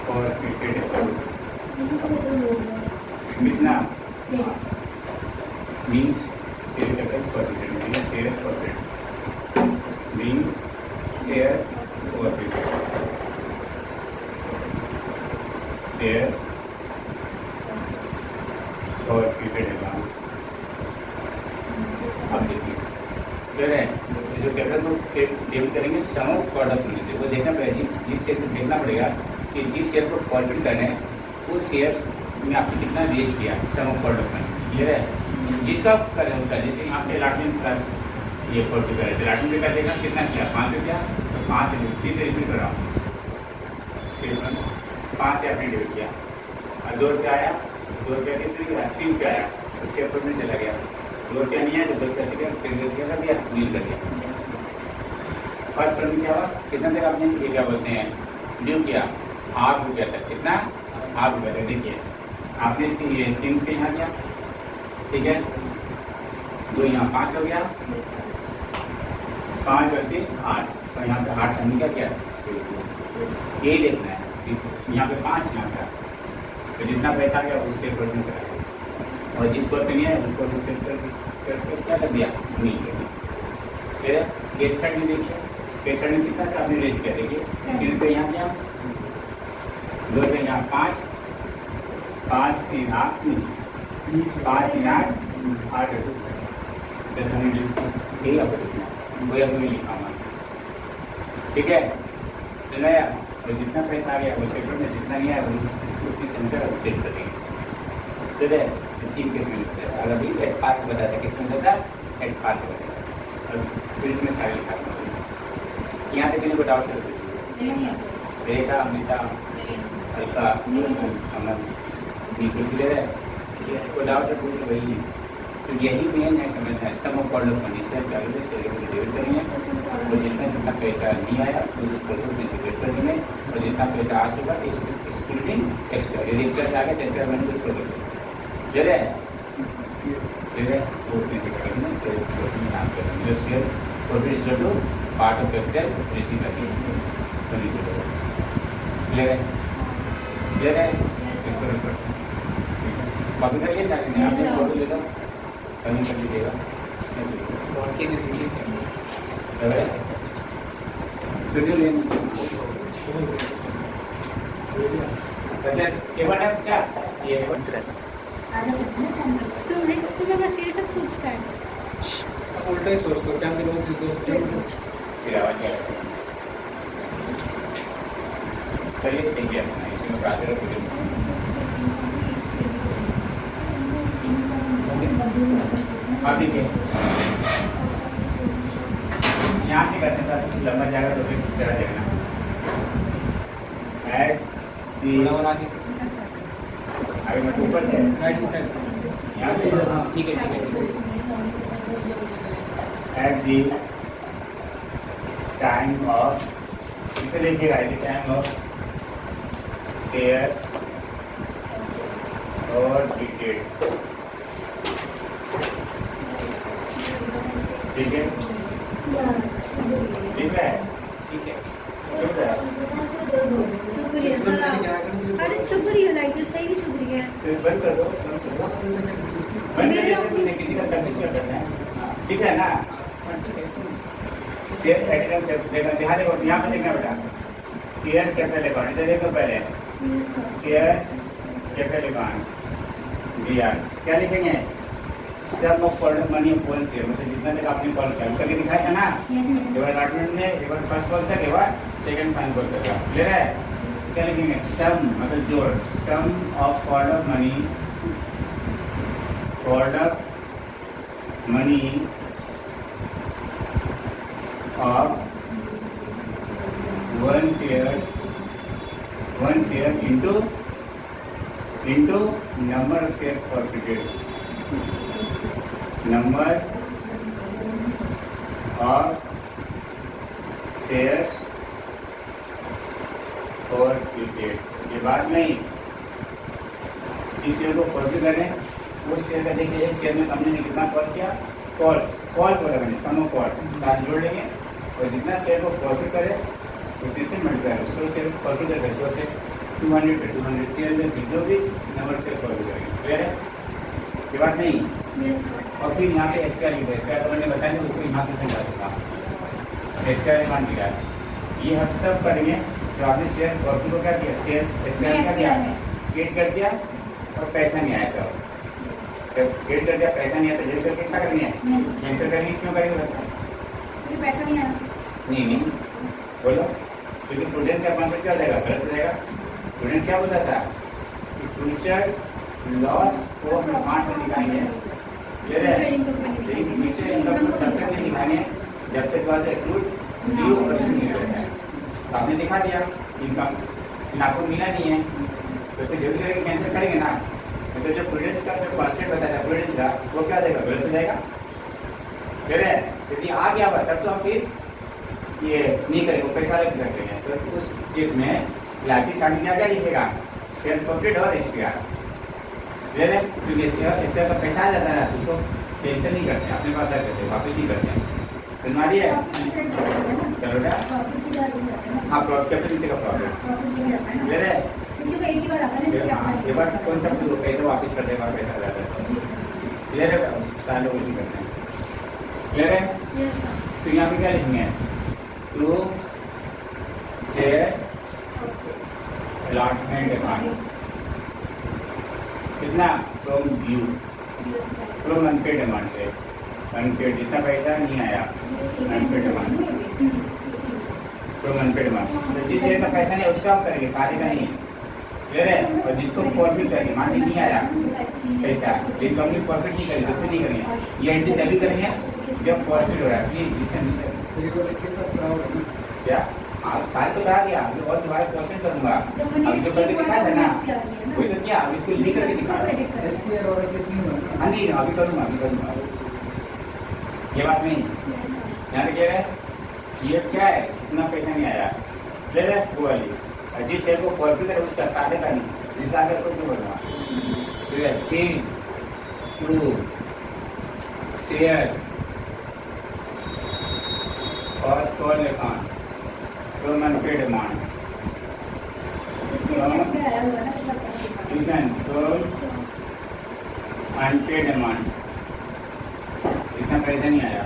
और कितना means share capital percentage share percent mean share और शेयर और अकाउंट। अब देखिए क्लियर है। जो कैपिटल को डेबिट करेंगे सम ऑफ प्रोडक्ट में से वो देखना पड़ेगा जिस शेयर को देखना पड़ेगा कि जिस शेयर को फॉरवर्ड करना है वो शेयर्स में आपने कितना रेज किया सम ऑफ प्रोडक्ट में क्लियर है। जिसका करें उसका जैसे यहाँ पे अलाटमेंट का ये 40 का है अलाटमेंट का देगा कितना किया 5 रुपया तो 5 फिर से रिपीट कर रहा हूँ 5 से आपने डेबिट किया और 2 रुपया आया 2 रुपया किस गया 3 रुपया आया तो शेयर में चला गया 2 रुपया नहीं आया तो 2 रुपया गया फिर कर दिया नील कर दिया। फर्स्ट में क्या हुआ कितना देर आपने ये क्या बोलते हैं ड्यू किया 8 रुपया तक कितना 8 रुपया तक। देखिए आपने 3 रुपये यहाँ किया ठीक है 2 यहाँ 5 हो गया 5 और 3 8 और यहाँ पे 8 हमने क्या किया यही देखना है यहाँ पे 5 यहाँ पे तो जितना पैसा आ गया उससे पर में चला गया और जिस पर नहीं है उसको क्या कर दिया नहीं कर दिया। फिर केस स्टडी में देखिए केस स्टडी में कितना था आपने रेज किया देखिए 3 रुपये यहाँ किया 2 रुपये यहाँ 5 5 3 8 5 3 8 10 यही आपको लिखना वही आपको लिखा हुआ ठीक है चला यार। और जितना पैसा आ गया वो सेकंड में जितना नहीं आया वो उतनी समझकर अपडेट कर देंगे ठीक है। 3 केस में होता है अगर भी एट पार्ट बताता है कितना होता है एट पार्ट बताएगा और फिर इसमें सारे लिखा यहाँ तक इनको डाउट है रेखा अमिता हल्का अमन बिल्कुल क्लियर है कोई डाउट है पूछ वही तो यही मेन है समझना है सम ऑफ प्रोडक्ट कंडीशन पहले से डेबिट करेंगे और जितना पैसा नहीं आया उसको प्रोडक्ट में से डेबिट कर देंगे और जितना पैसा आ चुका है एक्सक्लूडिंग एक्स्ट्रा यदि एक्स्ट्रा आ गया तो एक्स्ट्रा मनी को छोड़ देंगे जरे जरे वो अपने से करेंगे ना शेयर प्रॉफिट में काम करेंगे जो share profit is to part of capital receive करके तो लीजिए क्लियर है क्लियर है इसको रिकॉर्ड कॉपी कर लिए चाहे आप भी फोटो ले लो कहीं कर लीजिएगा वीडियो लेना क्या ये तुम्हें बस ये सब सोचता है उल्टा ही सोचते हो क्या मेरे को दोस्त फिर आवाज क्या चलिए सही है अपना इसी में प्रातः वीडियो आप ठीक है यहाँ से करते सर लंबा जाएगा तो फिर चला जाएगा ऐड अभी मैं ऊपर से राइट साइड यहाँ से ठीक है एट दी टाइम ऑफ इसे लिखिएगा eight the time of share और डिटेड ठीक है ठीक है ठीक है ठीक है शुक्रिया चलो अरे शुक्रिया लाइक तो सही शुक्रिया फिर बंद कर दो बंद मेरे करने किसी का तकलीफ क्या करना है ठीक है ना शेयर एडिटर से देखना ध्यान देखो यहाँ पर देखना बेटा शेयर कैपिटल अकाउंट इधर देखो पहले शेयर कैपिटल अकाउंट दिया क्या लिखेंगे sum of called money of one share मतलब जितना तक आपने कॉल किया करके दिखाया था ना एक बार अलॉटमेंट में एक बार फर्स्ट कॉल तक एक बार सेकंड फाइन कॉल तक क्लियर है क्या लिखेंगे सम मतलब जोड़ sum of called of money of one share into number of shares forfeited number of shares forfeited ये बात नहीं इस शेयर को फॉरफिट करें उस शेयर का देखिए एक शेयर में कंपनी ने कितना कॉल किया कॉल बोला मैंने सम ऑफ कॉल साथ जोड़ लेंगे और जितना शेयर को फॉरफिट करे उतने से मल्टीप्लाई 100 शेयर को फॉरफिट करें 100 से 200 पे 200 300 जो भी नंबर से फॉरफिट करेंगे क्लियर है ये बात नहीं और फिर यहाँ पे एसक्यूआर लिखा है एसक्यूआर तो मैंने बताया उसको यहाँ से समझा दूँगा एसक्यूआर मान दिया ये हम तब करेंगे जो आपने शेयर फॉरफिट को क्या किया शेयर एसक्यूआर का किया गेट कर दिया और पैसा नहीं आया तो जब गेट कर दिया पैसा नहीं आया तो गेट करके क्या करनी है कैंसिल करेंगे क्यों करेंगे क्योंकि पैसा नहीं आया नहीं बोलो क्योंकि प्रूडेंस का कॉन्सेप्ट क्या हो जाएगा गलत हो जाएगा प्रूडेंस क्या बोलता था कि फ्यूचर लॉस को हम अकाउंट में दिखाएंगे लेकिन फ्यूचर इनकम को तब तक नहीं दिखाएंगे जब तक बाद एक्सक्लूड ड्यू और रिसीव नहीं करता है तो आपने दिखा दिया इनकम लेकिन आपको मिला नहीं है तो फिर जल्दी करके कैंसिल करेंगे ना तो जो प्रूडेंस का जो कॉन्सेप्ट बताया था प्रूडेंस का वो क्या देगा गलत हो जाएगा फिर यदि आ गया हुआ तब तो हम फिर ये नहीं करेंगे पैसा अलग से रखेंगे तो उस केस में लाइफ स्टार्टिंग क्या लिखेगा शेयर प्रॉफिट और एसपीआर क्लियर है क्योंकि एसपीआर का पैसा आ जाता है ना उसको कैंसिल नहीं करते अपने पास आ करते वापस नहीं करते सुनवा रही है चलो हाँ कैपिटल नीचे का प्रॉफिट क्लियर है ये बात कौन सा पैसा वापस करते हैं पैसा आ जाता है क्लियर है सारे लोग उसी करते हैं क्लियर है तो यहाँ पे क्या लिखेंगे टू शेयर अलॉटमेंट अकाउंट कितना from due from unpaid amount से अनपेड जितना पैसा नहीं आया unpaid amount from unpaid amount तो जिस शेयर का पैसा नहीं उसका हम करेंगे सारे का नहीं क्लियर है और जिसको फॉरफिट करेंगे मान ली नहीं आया पैसा लेकिन कंपनी फॉरफिट नहीं करेगी तो फिर नहीं करेंगे ये एंट्री तभी करेंगे जब फॉरफिट हो रहा है प्लीज लिसन लिसन क्या आप सारे तो करा दिया अभी और दोबारा क्वेश्चन करूंगा अभी जो करके दिखाया था ना वही तो क्या अभी इसको लिख करके दिखा रहा हाँ नहीं अभी करूंगा ये बात नहीं यहाँ पे कह रहे हैं ये क्या है इतना पैसा नहीं आया ले रहे वो वाली जिस शेयर को फॉरफिट करे उसका साढ़े का नहीं जिसका आगे को क्यों बोलना ठीक है 3 to share first call account from unpaid amount इसके लिए इसमें आया हुआ ना तो पैसे ट्यूशन फ्रॉम अनपेड अमाउंट, इतना पैसा नहीं आया,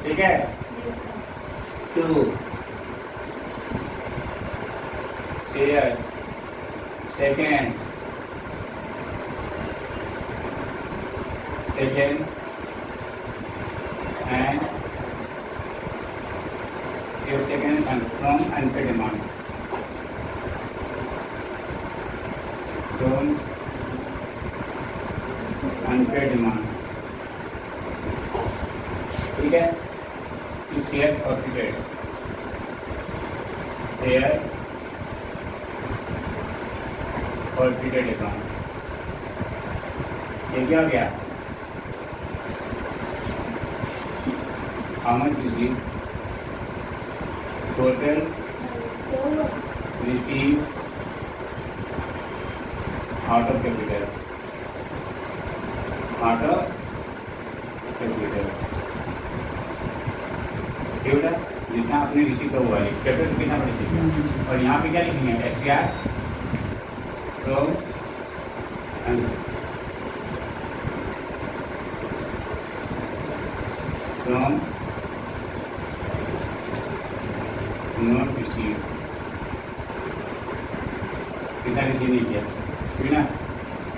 ठीक है। Yes sir to share second and your second from unpaid amount from unpaid amount, ठीक है। to share forfeited, share forfeited account, ये क्या हो गया? How much you see? Total received out of capital. Out of capital. ठीक है, जितना आपने रिसीव का हुआ है कैपिटल कितना रिसीव किया, और यहाँ पे क्या लिखेंगे? SPR from not received, कितना रिसीव नहीं किया, ठीक ना।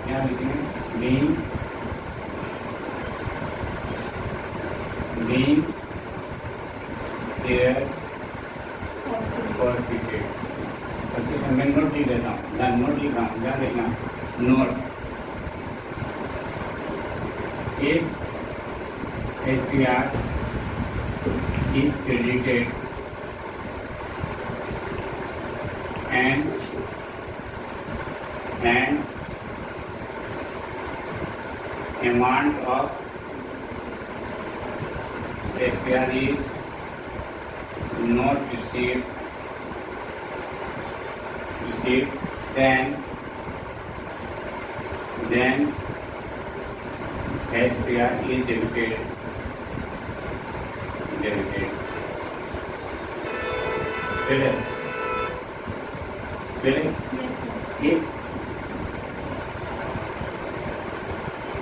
यहाँ लिखेंगे being share forfeited। सबसे मैं नोट लिख देता हूँ, नोट लिख रहा हूँ, ध्यान देखना। Note if SPR is credited and amount of SPR is not received, then SPR is debited. Clear? Yes sir If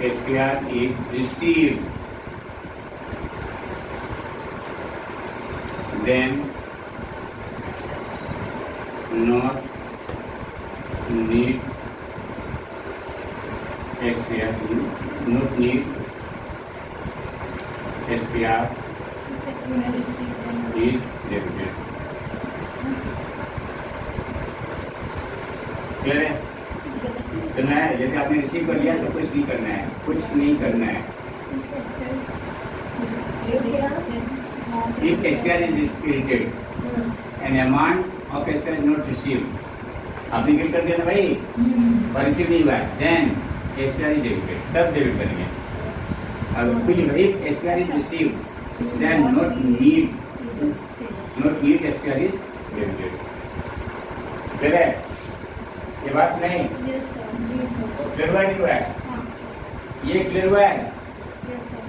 SPR is received, then not need SPR, not need SPR मैं receive is debited. Clear है? करना है, जैसे आपने receive कर लिया तो कुछ नहीं करना है, कुछ नहीं करना है। If SPR is credited and amount of SPR is not received, आपने क्लिक कर दिया ना भाई, और रिसीव नहीं हुआ है, then SPR is debited, तब डेबिट करेंगे। अब फिर if SPR is received, then not need SPR is debited। Clear है? ये बात नहीं यस सर जी सर क्लियर हुआ नहीं हुआ है? हाँ ये क्लियर हुआ है? यस सर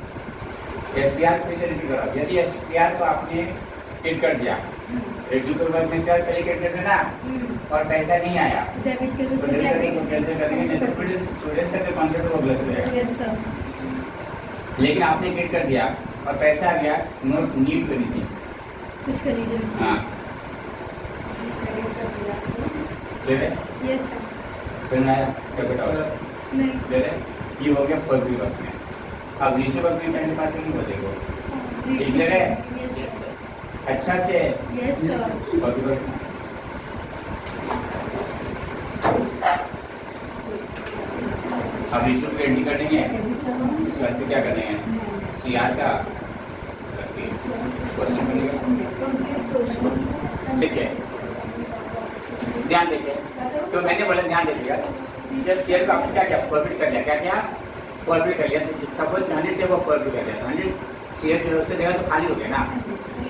SPR को कैसे रेडी करो? यदि SPR को आपने क्लिक कर दिया, रेडी के बाद में SPR पहले क्लिक कर देना और पैसा नहीं आया, डेबिट के तो लिए कैंसिल करेंगे, नहीं तो फिर स्टूडेंट्स का कॉन्सेप्ट वो गलत हो जाएगा। यस सर लेकिन आपने क्लिक कर दिया और पैसा आ गया, नोट नीड करी थी। कुछ कर लीजिए हाँ क्लियर है? यस सर फिर आया क्या बताओ? नहीं क्लियर है? ये हो गया फर्स्ट वक्त में। अब रिसीव वक्त में पहले बात नहीं बतेगा, क्लियर है? यस सर अच्छा से यस सर फर्स्ट वक्त अब रिसीव को एंट्री कर देंगे, उसके बाद क्या करना है? CR का क्वेश्चन बनेगा। देखिए ध्यान देखिए, तो मैंने बोला ध्यान देखिएगा, जब शेयर को आपने क्या किया? फॉरवर्ड कर लिया, क्या क्या? फॉरवर्ड कर लिया। तो सपोज 100 शेयर को फॉरवर्ड कर लिया, 100 शेयर जो उससे जगह तो खाली हो गया ना,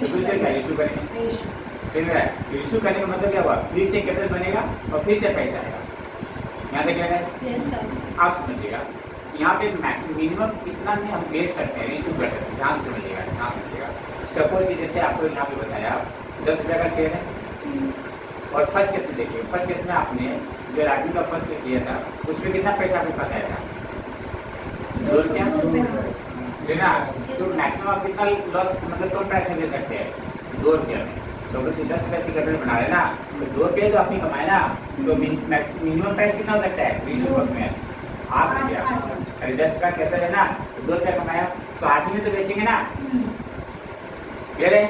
तो फिर से क्या इशू करेंगे? ठीक है, इशू करने का मतलब क्या हुआ? फिर से कैपिटल बनेगा और फिर से पैसा आएगा। यहाँ तक क्या है? यस सर आप समझिएगा, यहाँ पे मिनिमम कितना में हम बेच सकते हैं, इशू कर सकते हैं, ध्यान से समझिएगा, ध्यान से समझिएगा। सपोज जैसे आपको यहाँ पे बताया 10 रुपये का शेयर है, और फर्स्ट केस में देखिए, फर्स्ट केस में आपने जो आदमी का फर्स्ट केस लिया था उसमें कितना पैसा आपके पास आया था, 2 रुपया लेना। तो मैक्सिमम आप कितना लॉस मतलब कम प्राइस में ले सकते हैं, 2 रुपया में। तो अगर 10 रुपये से कैपिटल बना रहे ना, तो 2 रुपये तो आपने कमाए ना, तो मिनिमम प्राइस कितना हो सकता है 20 रुपये में 8 रुपया। अरे 10 का कैपिटल है ना, तो 2 रुपया कमाया, तो 8 में तो बेचेंगे ना, कह रहे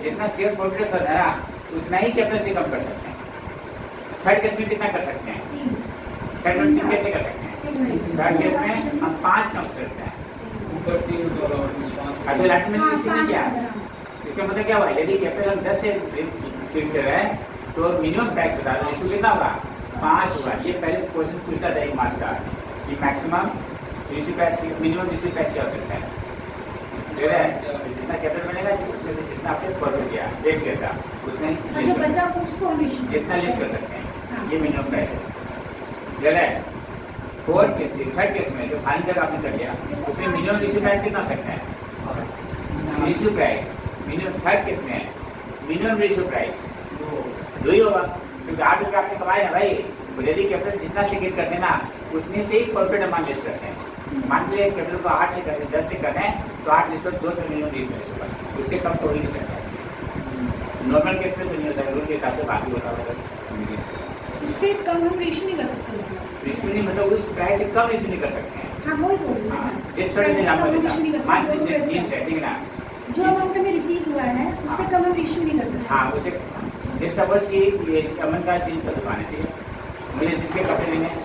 जितना शेयर प्रॉफिट करना है ना उतना ही कैपिटल से कम कर सकते हैं। थर्ड केस में कितना कर सकते हैं, थर्ड में 3 कैसे कर सकते हैं, थर्ड केस में हम 5 कम कर सकते हैं। तो लास्ट में इसमें क्या है, इसका मतलब क्या हुआ, यदि कैपिटल हम 10 से फिट कर रहे हैं तो मिनिमम प्राइस बता दो, इशू कितना होगा 5 होगा। ये पहले क्वेश्चन पूछता था एक मार्क्स का कि maximum issue price minimum issue price क्या हो सकता है, जितना कैपिटल बनेगा उसमें से जितना आपने प्रॉफिट किया लेस करता उतना ही जितना लेस कर सकते हैं, ये मिनिमम प्राइस है। फोर्थ केस थर्ड केस में जो फाइनल तक आपने कर लिया उसमें मिनिमम इशू प्राइस कितना हो सकता है, issue price minimum third case में मिनिमम इशू प्राइस 2 ही होगा, क्योंकि 8 रुपये आपने कमाए ना भाई, यदि कैपिटल जितना से गेट करते हैं ना उतने से ही प्रॉफिट अमाउंट लेस करते हैं। मान लीजिए कैपिटल को 8 से करते 10 से करते हैं तो 8 लेस कर 2 रुपये मिनिमम रेट लेस होगा, उससे कम तो हो ही नहीं सकता। नॉर्मल केस में तो नहीं होता, रूल के हिसाब से बाकी होता होगा, उससे कम हम रेशो नहीं कर सकते, रेशो नहीं मतलब उस प्राइस से कम रेशो नहीं कर सकते हैं। हाँ वही बोल रही हूँ, जिस छोटे मान लीजिए जीन्स है ठीक है ना, जो अमाउंट में रिसीव हुआ है उससे कम हम रेशो नहीं कर सकते। हाँ उसे जैसे सपोज कि ये अमन का जीन्स का दुकान है, ठीक है, मुझे जीन्स के कपड़े लेने हैं,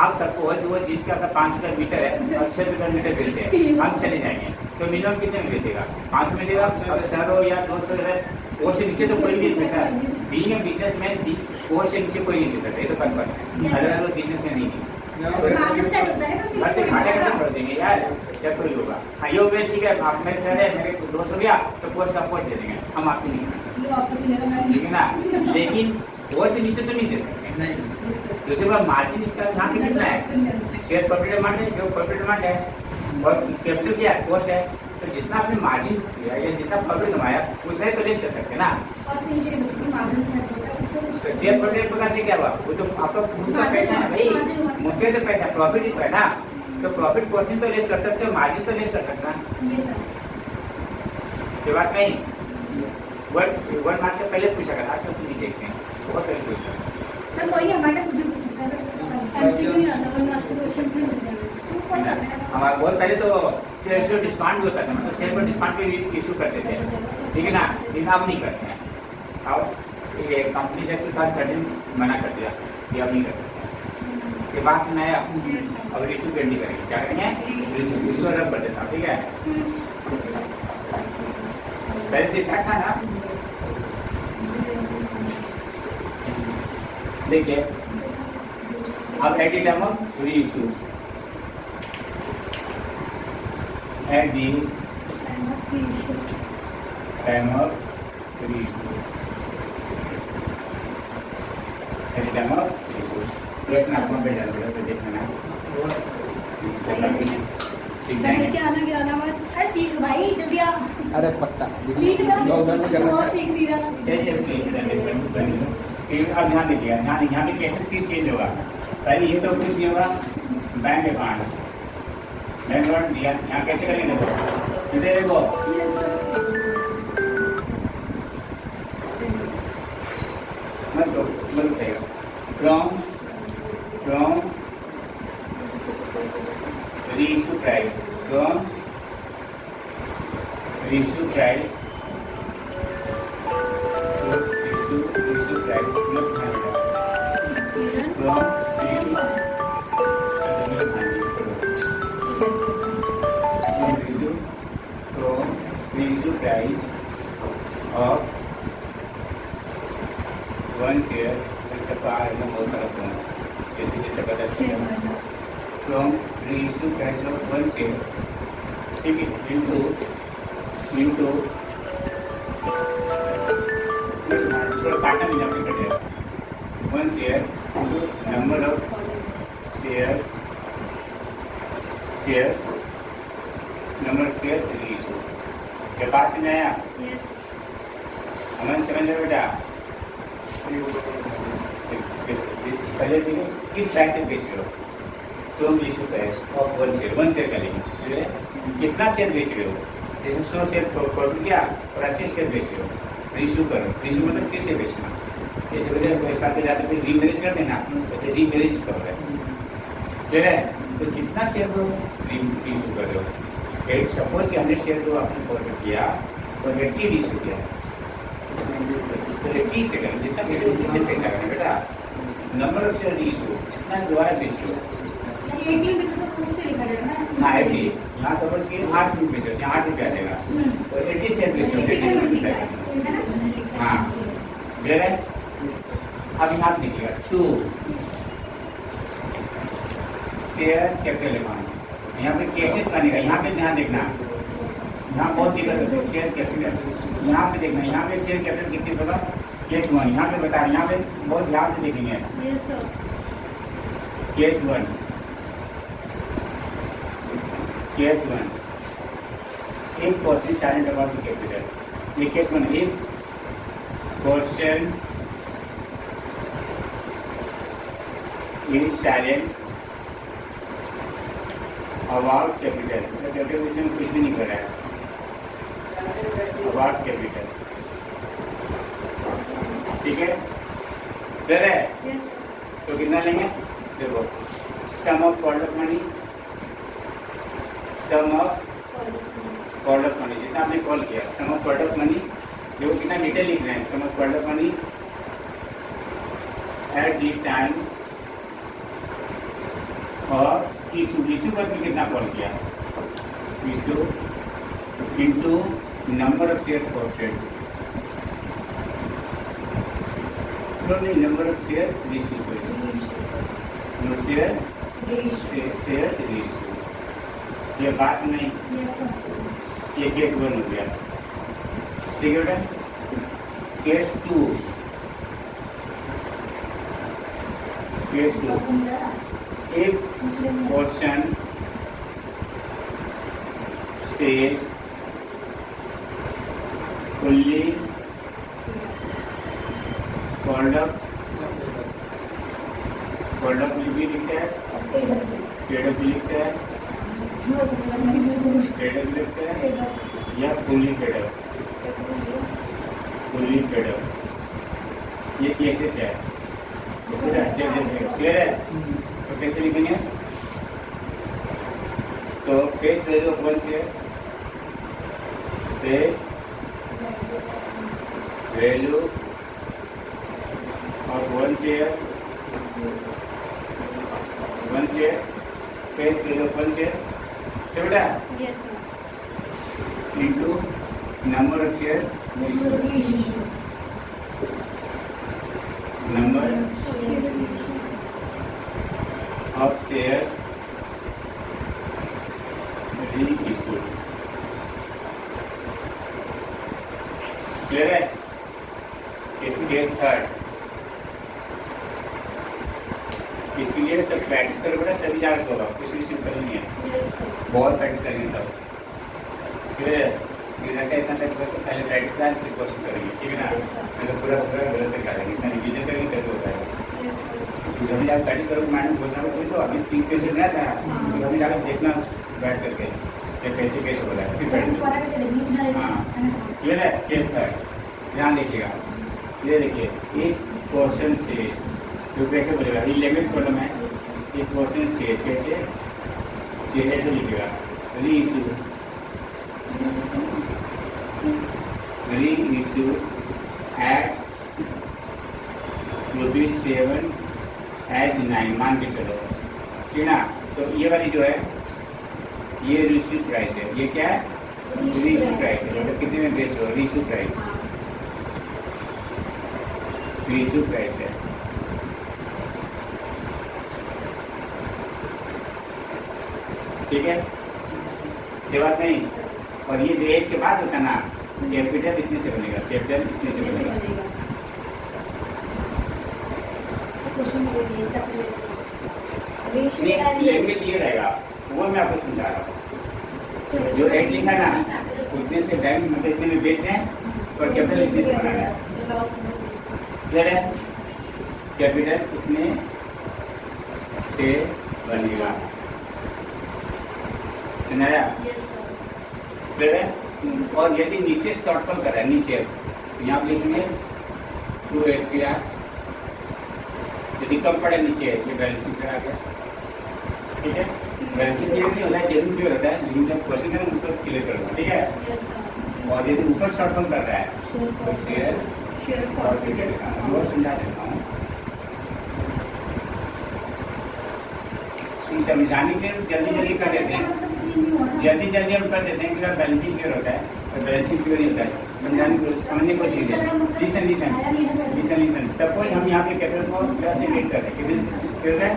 आप सबको वो जीन्स का अगर 5 रुपये मीटर है और 6 रुपये मीटर बेचते हैं, हम चले जाएंगे तो मिनिमम कितने में बेचेगा, 5 में देगा। अब सर हो या दोस्त हो, वो से नीचे तो कोई नहीं दे सकता, बीइंग ए बिजनेसमैन वो से नीचे कोई नहीं दे सकता, ये तो कन्फर्म है, अगर वो बिजनेसमैन नहीं है बच्चे खाने का छोड़ देंगे यार जब कोई होगा। हाँ ये हो ठीक है, आप मेरे सर है, मेरे दोस्त हो गया तो पोस्ट का पोस्ट दे देंगे, हम आपसे नहीं ठीक है ना, लेकिन वो से नीचे तो नहीं दे सकते। दूसरी बात मार्जिन इसका यहाँ पे कितना है, शेयर प्रॉफिट अमाउंट है, जो प्रॉफिट अमाउंट है और कैपिटल क्या है कॉस्ट है, तो जितना आपने मार्जिन किया या जितना प्रॉफिट कमाया उतना ही तो लेस कर सकते हैं ना। तो शेयर प्रॉफिट प्रकार से क्या हुआ, वो तो आपका मुद्दा पैसा है भाई, मुद्दे तो पैसा प्रॉफिट ही तो है ना, तो प्रॉफिट पोर्शन तो लेस कर सकते हो, मार्जिन तो लेस कर सकते हैं। ये बात नहीं वर्ड मार्क्स का पहले पूछा कर, आजकल नहीं देखते हैं, बहुत पहले पूछा सर कोई नहीं हमारे मुझे पूछ सकता है सर, एमसीक्यू नहीं आता वर्ड मार्क्स के क्वेश्चन से मिल जाएंगे। हमारा बहुत पहले तो शेयर डिस्काउंट भी होता था, मतलब शेयर पर डिस्काउंट भी इशू करते थे, ठीक है ना, लेकिन अब नहीं करते हैं। अब ये कंपनी ने 2013 मना कर दिया कि अब नहीं कर सकते, के बाद से नया अब इशू पेंडिंग करेंगे, क्या करेंगे इसको रब कर देता, ठीक है। पहले से स्टार्ट था ना, देखिए अब एट द टाइम ऑफ री issue, eight the time of री issue, eight the time of issue प्रश्न आपको पे डाल बेटा, तो देखना सीख जाएंगे। क्या आना गिराना मत, अरे सीख भाई जल्दी आ, अरे पक्का सीख ना और सीख नहीं रहा। अब ध्यान दीजिएगा, यहाँ पे कैसे फीस चेंज होगा, पहले ये तो कुछ नहीं होगा, बैंक अकाउंट दिया, यहाँ कैसे करेंगे तो देखो मत उठाइएगा, from reissue price, from reissue price price of one share, ऐसा बाहर में बहुत सारा फॉर्म, जैसे पता चलेगा from reissue price of one share, ठीक है, into थोड़ा काटना नहीं आपने कटेगा, one share into number of shares number of shares reissue. क्या बात समझ आया? Yes. अमन समझ लो बेटा। पहले देखिए किस प्राइस से बेच रहे हो, तुम इशू प्राइस ऑफ 1 शेयर का लेंगे, ठीक है? कितना शेयर बेच रहे हो, जैसे 100 शेयर कर दिया और 80 शेयर बेच रहे हो, इशू करो। इशू मतलब फिर से बेचना, जैसे वजह इस बात पे जाते फिर रीमैरिज कर देना, वैसे रीमैरिज इसका हो रहा है, ठीक है? तो जितना शेयर दो इशू कर रहे हो, सपोज 100 शेयर दो आपने फॉरवर्ड किया और 80 इशू किया, तो 80 से करें, जितना बेचो उतने से पैसा करें बेटा। नंबर ऑफ शेयर इशू जितना दोबारा बेचो, ATM में तो खुद से लिखा जाएगा ना। हाँ 80, यहाँ सपोज कि 8 रुपये बेचो, यहाँ 8 रुपये आ जाएगा, और 80 शेयर बेचो, 80 शेयर रुपये आएगा। हाँ क्लियर है? अब यहाँ पे देखिएगा 2 शेयर कैपिटल अमाउंट, यहाँ पे केसेस बनेगा, यहाँ पे ध्यान देखना, यहाँ बहुत दिक्कत होती है। शेयर कैपिटल यहाँ पे देखना, यहाँ पे शेयर कैपिटल कितनी होगा, केस 1 यहाँ पे बता रहे, यहाँ पे बहुत ध्यान से देखेंगे। Yes sir. Case 1 1% silent about the capital, ये case 1 1% is silent about capital, capital इसमें कुछ भी नहीं कर रहा है, अबाउट कैपिटल, ठीक है? डर है Yes sir. तो कितना लेंगे, देखो sum of called of money, sum of called of money, जितना आपने कॉल किया sum of called of money, देखो कितना डिटेल लिख रहे हैं, sum of called of money at the time और इशू पर भी कितना कॉल किया, issue into number of share for trade, number of share issue, share issue, ये बात नहीं, Yes sir. ये केस 1 हो गया, ठीक है बेटा? केस 2 एक पोर्शन से फुल्ली कॉल्ड अप भी लिखता है, पेड अप भी लिखता है, पेड अप लिखता है या फुल्ली पेड अप, ये केसेस है, क्लियर है? तो कैसे लिखेंगे, तो face value of 1 share, face value of 1 share, face value of 1 share, तो बेटा Yes sir. Into number of share, number of shares reissued, clear है? केस 3 इसके लिए सब प्रैक्टिस करो बेटा, तभी जाकर होगा, कुछ भी सिंपल नहीं है, बहुत प्रैक्टिस करेंगे तब, क्लियर है? इतना तक तो पहले प्रैक्टिस करें फिर क्वेश्चन करेंगे, ठीक है ना? मतलब पूरा गलत तक करेंगे, इतना रिविजन करेंगे तभी होता है। जब भी आप प्रैक्टिस करोगे मैडम बोलना कोई तो अभी 3 पेज ना था, तो अभी जाकर देखना बैठ करके कि कैसे हो रहा है, फिर प्रैक्टिस। हाँ क्लियर है? केस 3 ध्यान देखिएगा, ये देखिए एक पोर्शन से जो कैसे बोलेगा, 11 कॉलम है, एक पोर्शन से कैसे लिखेगा, रीइश्यू एट ₹7 एज 9 मान के चलो, ठीक ना? तो ये वाली जो है ये रीइश्यू प्राइस है, ये क्या है, रीइश्यू प्राइस है, मतलब कितने में बेच रहे हो, रीइश्यू प्राइस है, ठीक है? ये बात नहीं, और ये जो एज के बाद होता ना, कैपिटल इतने से बनेगा, कैपिटल इतने से बनेगा, रेशियो नहीं, लैंग्वेज ये रहेगा, वो मैं आपको समझा रहा हूँ। जो रेट लिखा है ना, उतने से बैंक मतलब इतने में बेच हैं और कैपिटल इतने से बनाना है। क्लियर है? कैपिटल इतने से बनेगा, सुनाया? क्लियर है? और यदि नीचे शॉर्टफॉल कर रहा है, नीचे यहाँ पे लिखेंगे 2 SPR, यदि कम पड़े नीचे ये बैलेंस शीट आ गया। ठीक है? बैलेंस शीट क्लियर नहीं होता है, जरूर क्लियर होता है, लेकिन जब क्वेश्चन है उसको क्लियर कर दो। ठीक है? और यदि ऊपर शॉर्टफॉल कर रहा है तो शेयर फॉरफिट, वो समझा देता हूँ। समझाने के जल्दी जल्दी कर देते हैं, जल्दी जल्दी हम कर देते हैं कि बैलेंसिंग क्लियर होता है और बैलेंसिंग क्लियर नहीं होता है। समझाने को समझने को चाहिए। लिसन। सपोज हम यहाँ पे कैपिटल को 10 से लीड कर रहे हैं, कितने कर रहे हैं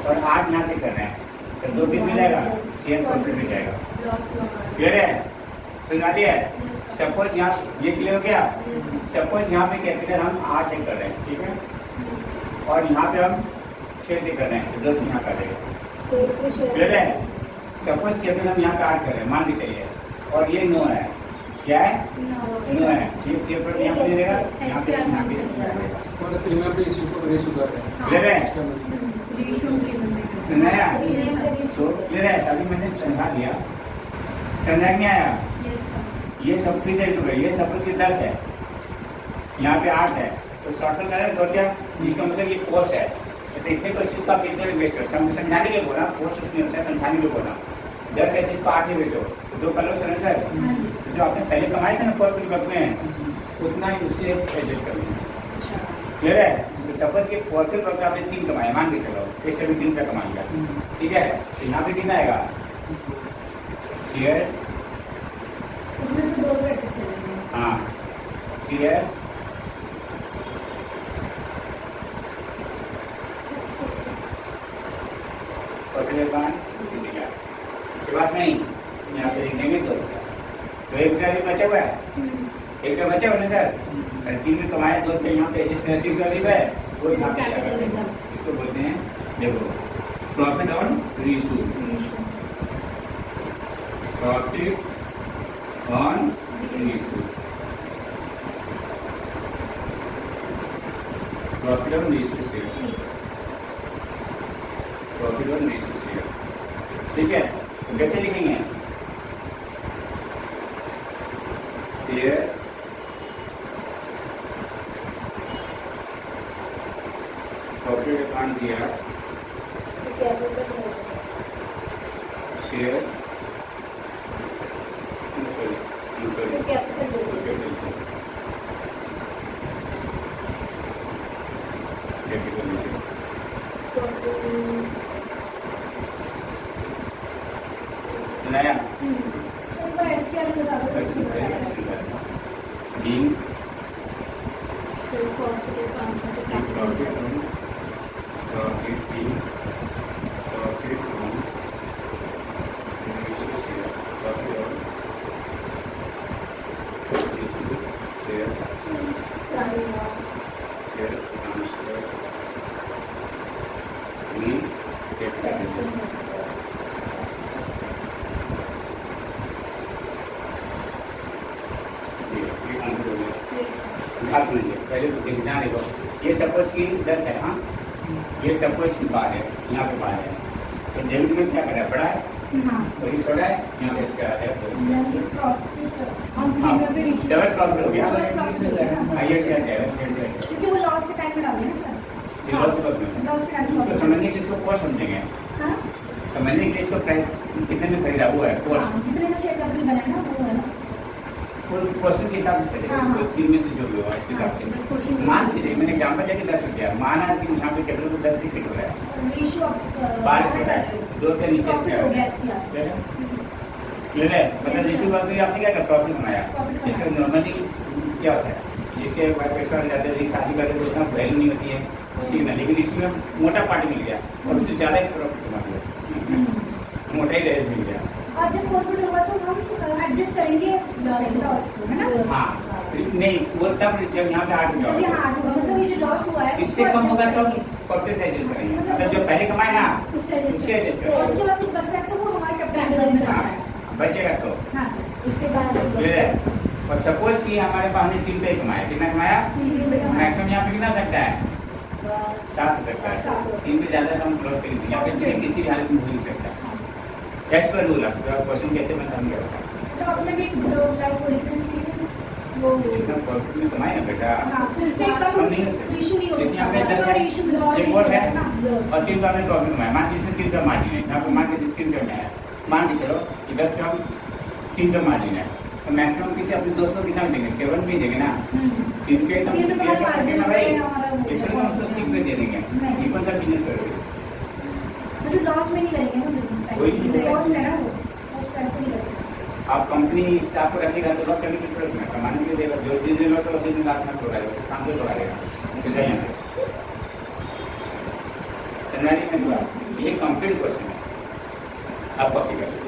और 8 यहाँ से कर रहे हैं, तो 2 किस में जाएगा? शेयर प्रॉफिट में जाएगा। क्लियर है? सुना दिया? सपोज यहाँ ये क्लियर हो गया। सपोज यहाँ पे कैपिटल हम 8 से कर रहे हैं, ठीक है, और यहाँ पे हम 6 से कर रहे हैं, तो 2 यहाँ कर रहे हैं। क्लियर है? सपोज कैपिटल हम यहाँ पे 8 कर रहे हैं, मान के चलिए, और ये 9 है। क्या है? 9 है। ये शेयर पर यहाँ पे देगा, यहाँ पे इसका मतलब प्रीमियम पे इशू को रेशो कर रहे हैं। क्लियर है? सुनाया? तो क्लियर है? अभी मैंने समझा दिया, समझा नहीं आया? ये सब फ्री से टू है, ये सपोज कि 10 है, यहाँ पे 8 है, तो शॉर्टफॉल करें तो क्या? इसका मतलब ये कोर्स है, तो इतने को चीज का कितने में बेचो, समझाने के बोला, कोर्स कुछ नहीं होता है, समझाने के बोला। 10 है चीज को 8 में बेचो, तो 2 कर लो सर। तो जो आपने पहले कमाए थे ना 4 वक्त में, उतना ही उससे एडजस्ट कर लो। क्लियर है? तो सपोज कि 4 वक्त आपने 3 कमाए, मान के चलो, ऐसे भी 3 रुपया कमा लिया। ठीक है? तो यहाँ पे कितना आएगा? शेयर, उसमें से 2 रुपए एडजस्ट कर सकते हैं। हाँ, शेयर के पास नहीं, यहाँ पे लिख देंगे 2 रुपया, तो 1 रुपया भी बचा हुआ है। 1 रुपया बचा हुआ ना सर, 3 में कमाया, 2 रुपये यहाँ पे एडजस्ट 3 रुपया भी है, वो यहाँ पे जाएगा। इसको बोलते हैं, देखो, profit on reissue, profit on reissue, profit on reissue share, profit on reissue share. ठीक है? तो कैसे लिखेंगे? शेयर प्रॉफिट अकाउंट दिया, शेयर नया being पहले तो देखना देखो, ये सपोज की 10 है, हाँ, ये सपोज की 12 है, यहाँ पे 12 है, तो डेबिट में क्या करा? बड़ा है, तो ये छोटा है, यहाँ पे इसका है, डबल प्रॉफिट हो गया। ये क्या है? क्योंकि वो लॉस के टाइम में डालेंगे ना सर, ये लॉस में लॉस के टाइम इसको समझने के लिए इसको कोर्स समझेंगे, हाँ, समझने के लिए इसको प्राइस कितने में खरीदा हुआ है, कोर्स जितने का शेयर कैपिटल बना है ना वो है ना, पर्सन के हिसाब से चलेगा, हाँ। 3 में से जो भी होगा इसके हिसाब से। मान लीजिए मैंने एग्जाम्पल लेके 10 रुपया माना कि यहाँ पे कैपिटल को 10 से फिट हो रहा है, रेशियो 12 छोटा है, 2 रुपये नीचे प्रॉफिट हो गया इसमें इसका। क्लियर है? मतलब जिसकी बात हुई आपने क्या किया? प्रॉफिट बनाया। जैसे नॉर्मली क्या होता है, जिसके पैसा ज़्यादा शादी करते तो उतना वैल्यू नहीं होती है, ठीक है ना, लेकिन इसमें मोटा पार्ट मिल गया और उससे ज़्यादा ही प्रॉफिट कमा लिया, मोटा ही रेट मिल गया। और जब फॉरवर्ड होगा तो हम एडजस्ट करेंगे लॉस को, है ना? हाँ, नहीं वो तब जब यहाँ पे 8 जब यहाँ 8 होगा, मतलब ये जो लॉस हुआ है इससे कम होगा तो प्रॉफिट से एडजस्ट करेंगे, मतलब जो पहले कमाए ना उससे उससे एडजस्ट और उसके करेंगे। बाद फिर बचता है तो वो हमारे कैपिटल में जाता है। हाँ, बचेगा तो हाँ सर। उसके बाद क्लियर है। और सपोज कि हमारे पास हमने 3 रुपये कमाया, कितना कमाया? मैक्सिमम यहाँ पे कितना सकता है? 7 रुपये का। 3 से ज़्यादा तो हम क्लोज करेंगे, यहाँ पे किसी भी हालत में हो नहीं सकता। एज पर रूल क्वेश्चन कैसे बनता हम क्या बताएं? तो अपने भी लाइक रिक्वेस्ट की वो जितना प्रॉफिट में कमाए ना बेटा, हाँ इससे कम नहीं होता। इशू नहीं जैसे यहाँ पे होता 10 है, इशू ये कोर्स है और 3 का हमें प्रॉफिट कमाया, मान के इसमें 3 का मार्जिन है, यहाँ पे मान के 3 का में है, मान के चलो इधर से हम 3 का मार्जिन है, तो मैक्सिमम किसी अपने दोस्तों को कितना देंगे? 7 भी देंगे ना, इसके तो तीन रुपये क्लियर कर सकते हैं ना भाई, हमारा वो इतना तो उसको 6 में दे देंगे। नहीं। ये कौन सा बिजनेस करोगे? मतलब लॉस में नहीं करेंगे ना बिजनेस वही नहीं टाइम कॉस्ट है ना वो कॉस्ट प्राइस नहीं कर सकते। आप कंपनी स्टाफ को रखेगा तो लॉस करने की जरूरत नहीं, कमाने के लिए देगा, जो जिस दिन लॉस हो उसी दिन रात में छोड़ा है, उसे शाम को छोड़ा देगा, तो जाइए यहाँ से। समझा नहीं मैं? ये कंप्लीट क्वेश्चन है, आप कॉपी करें।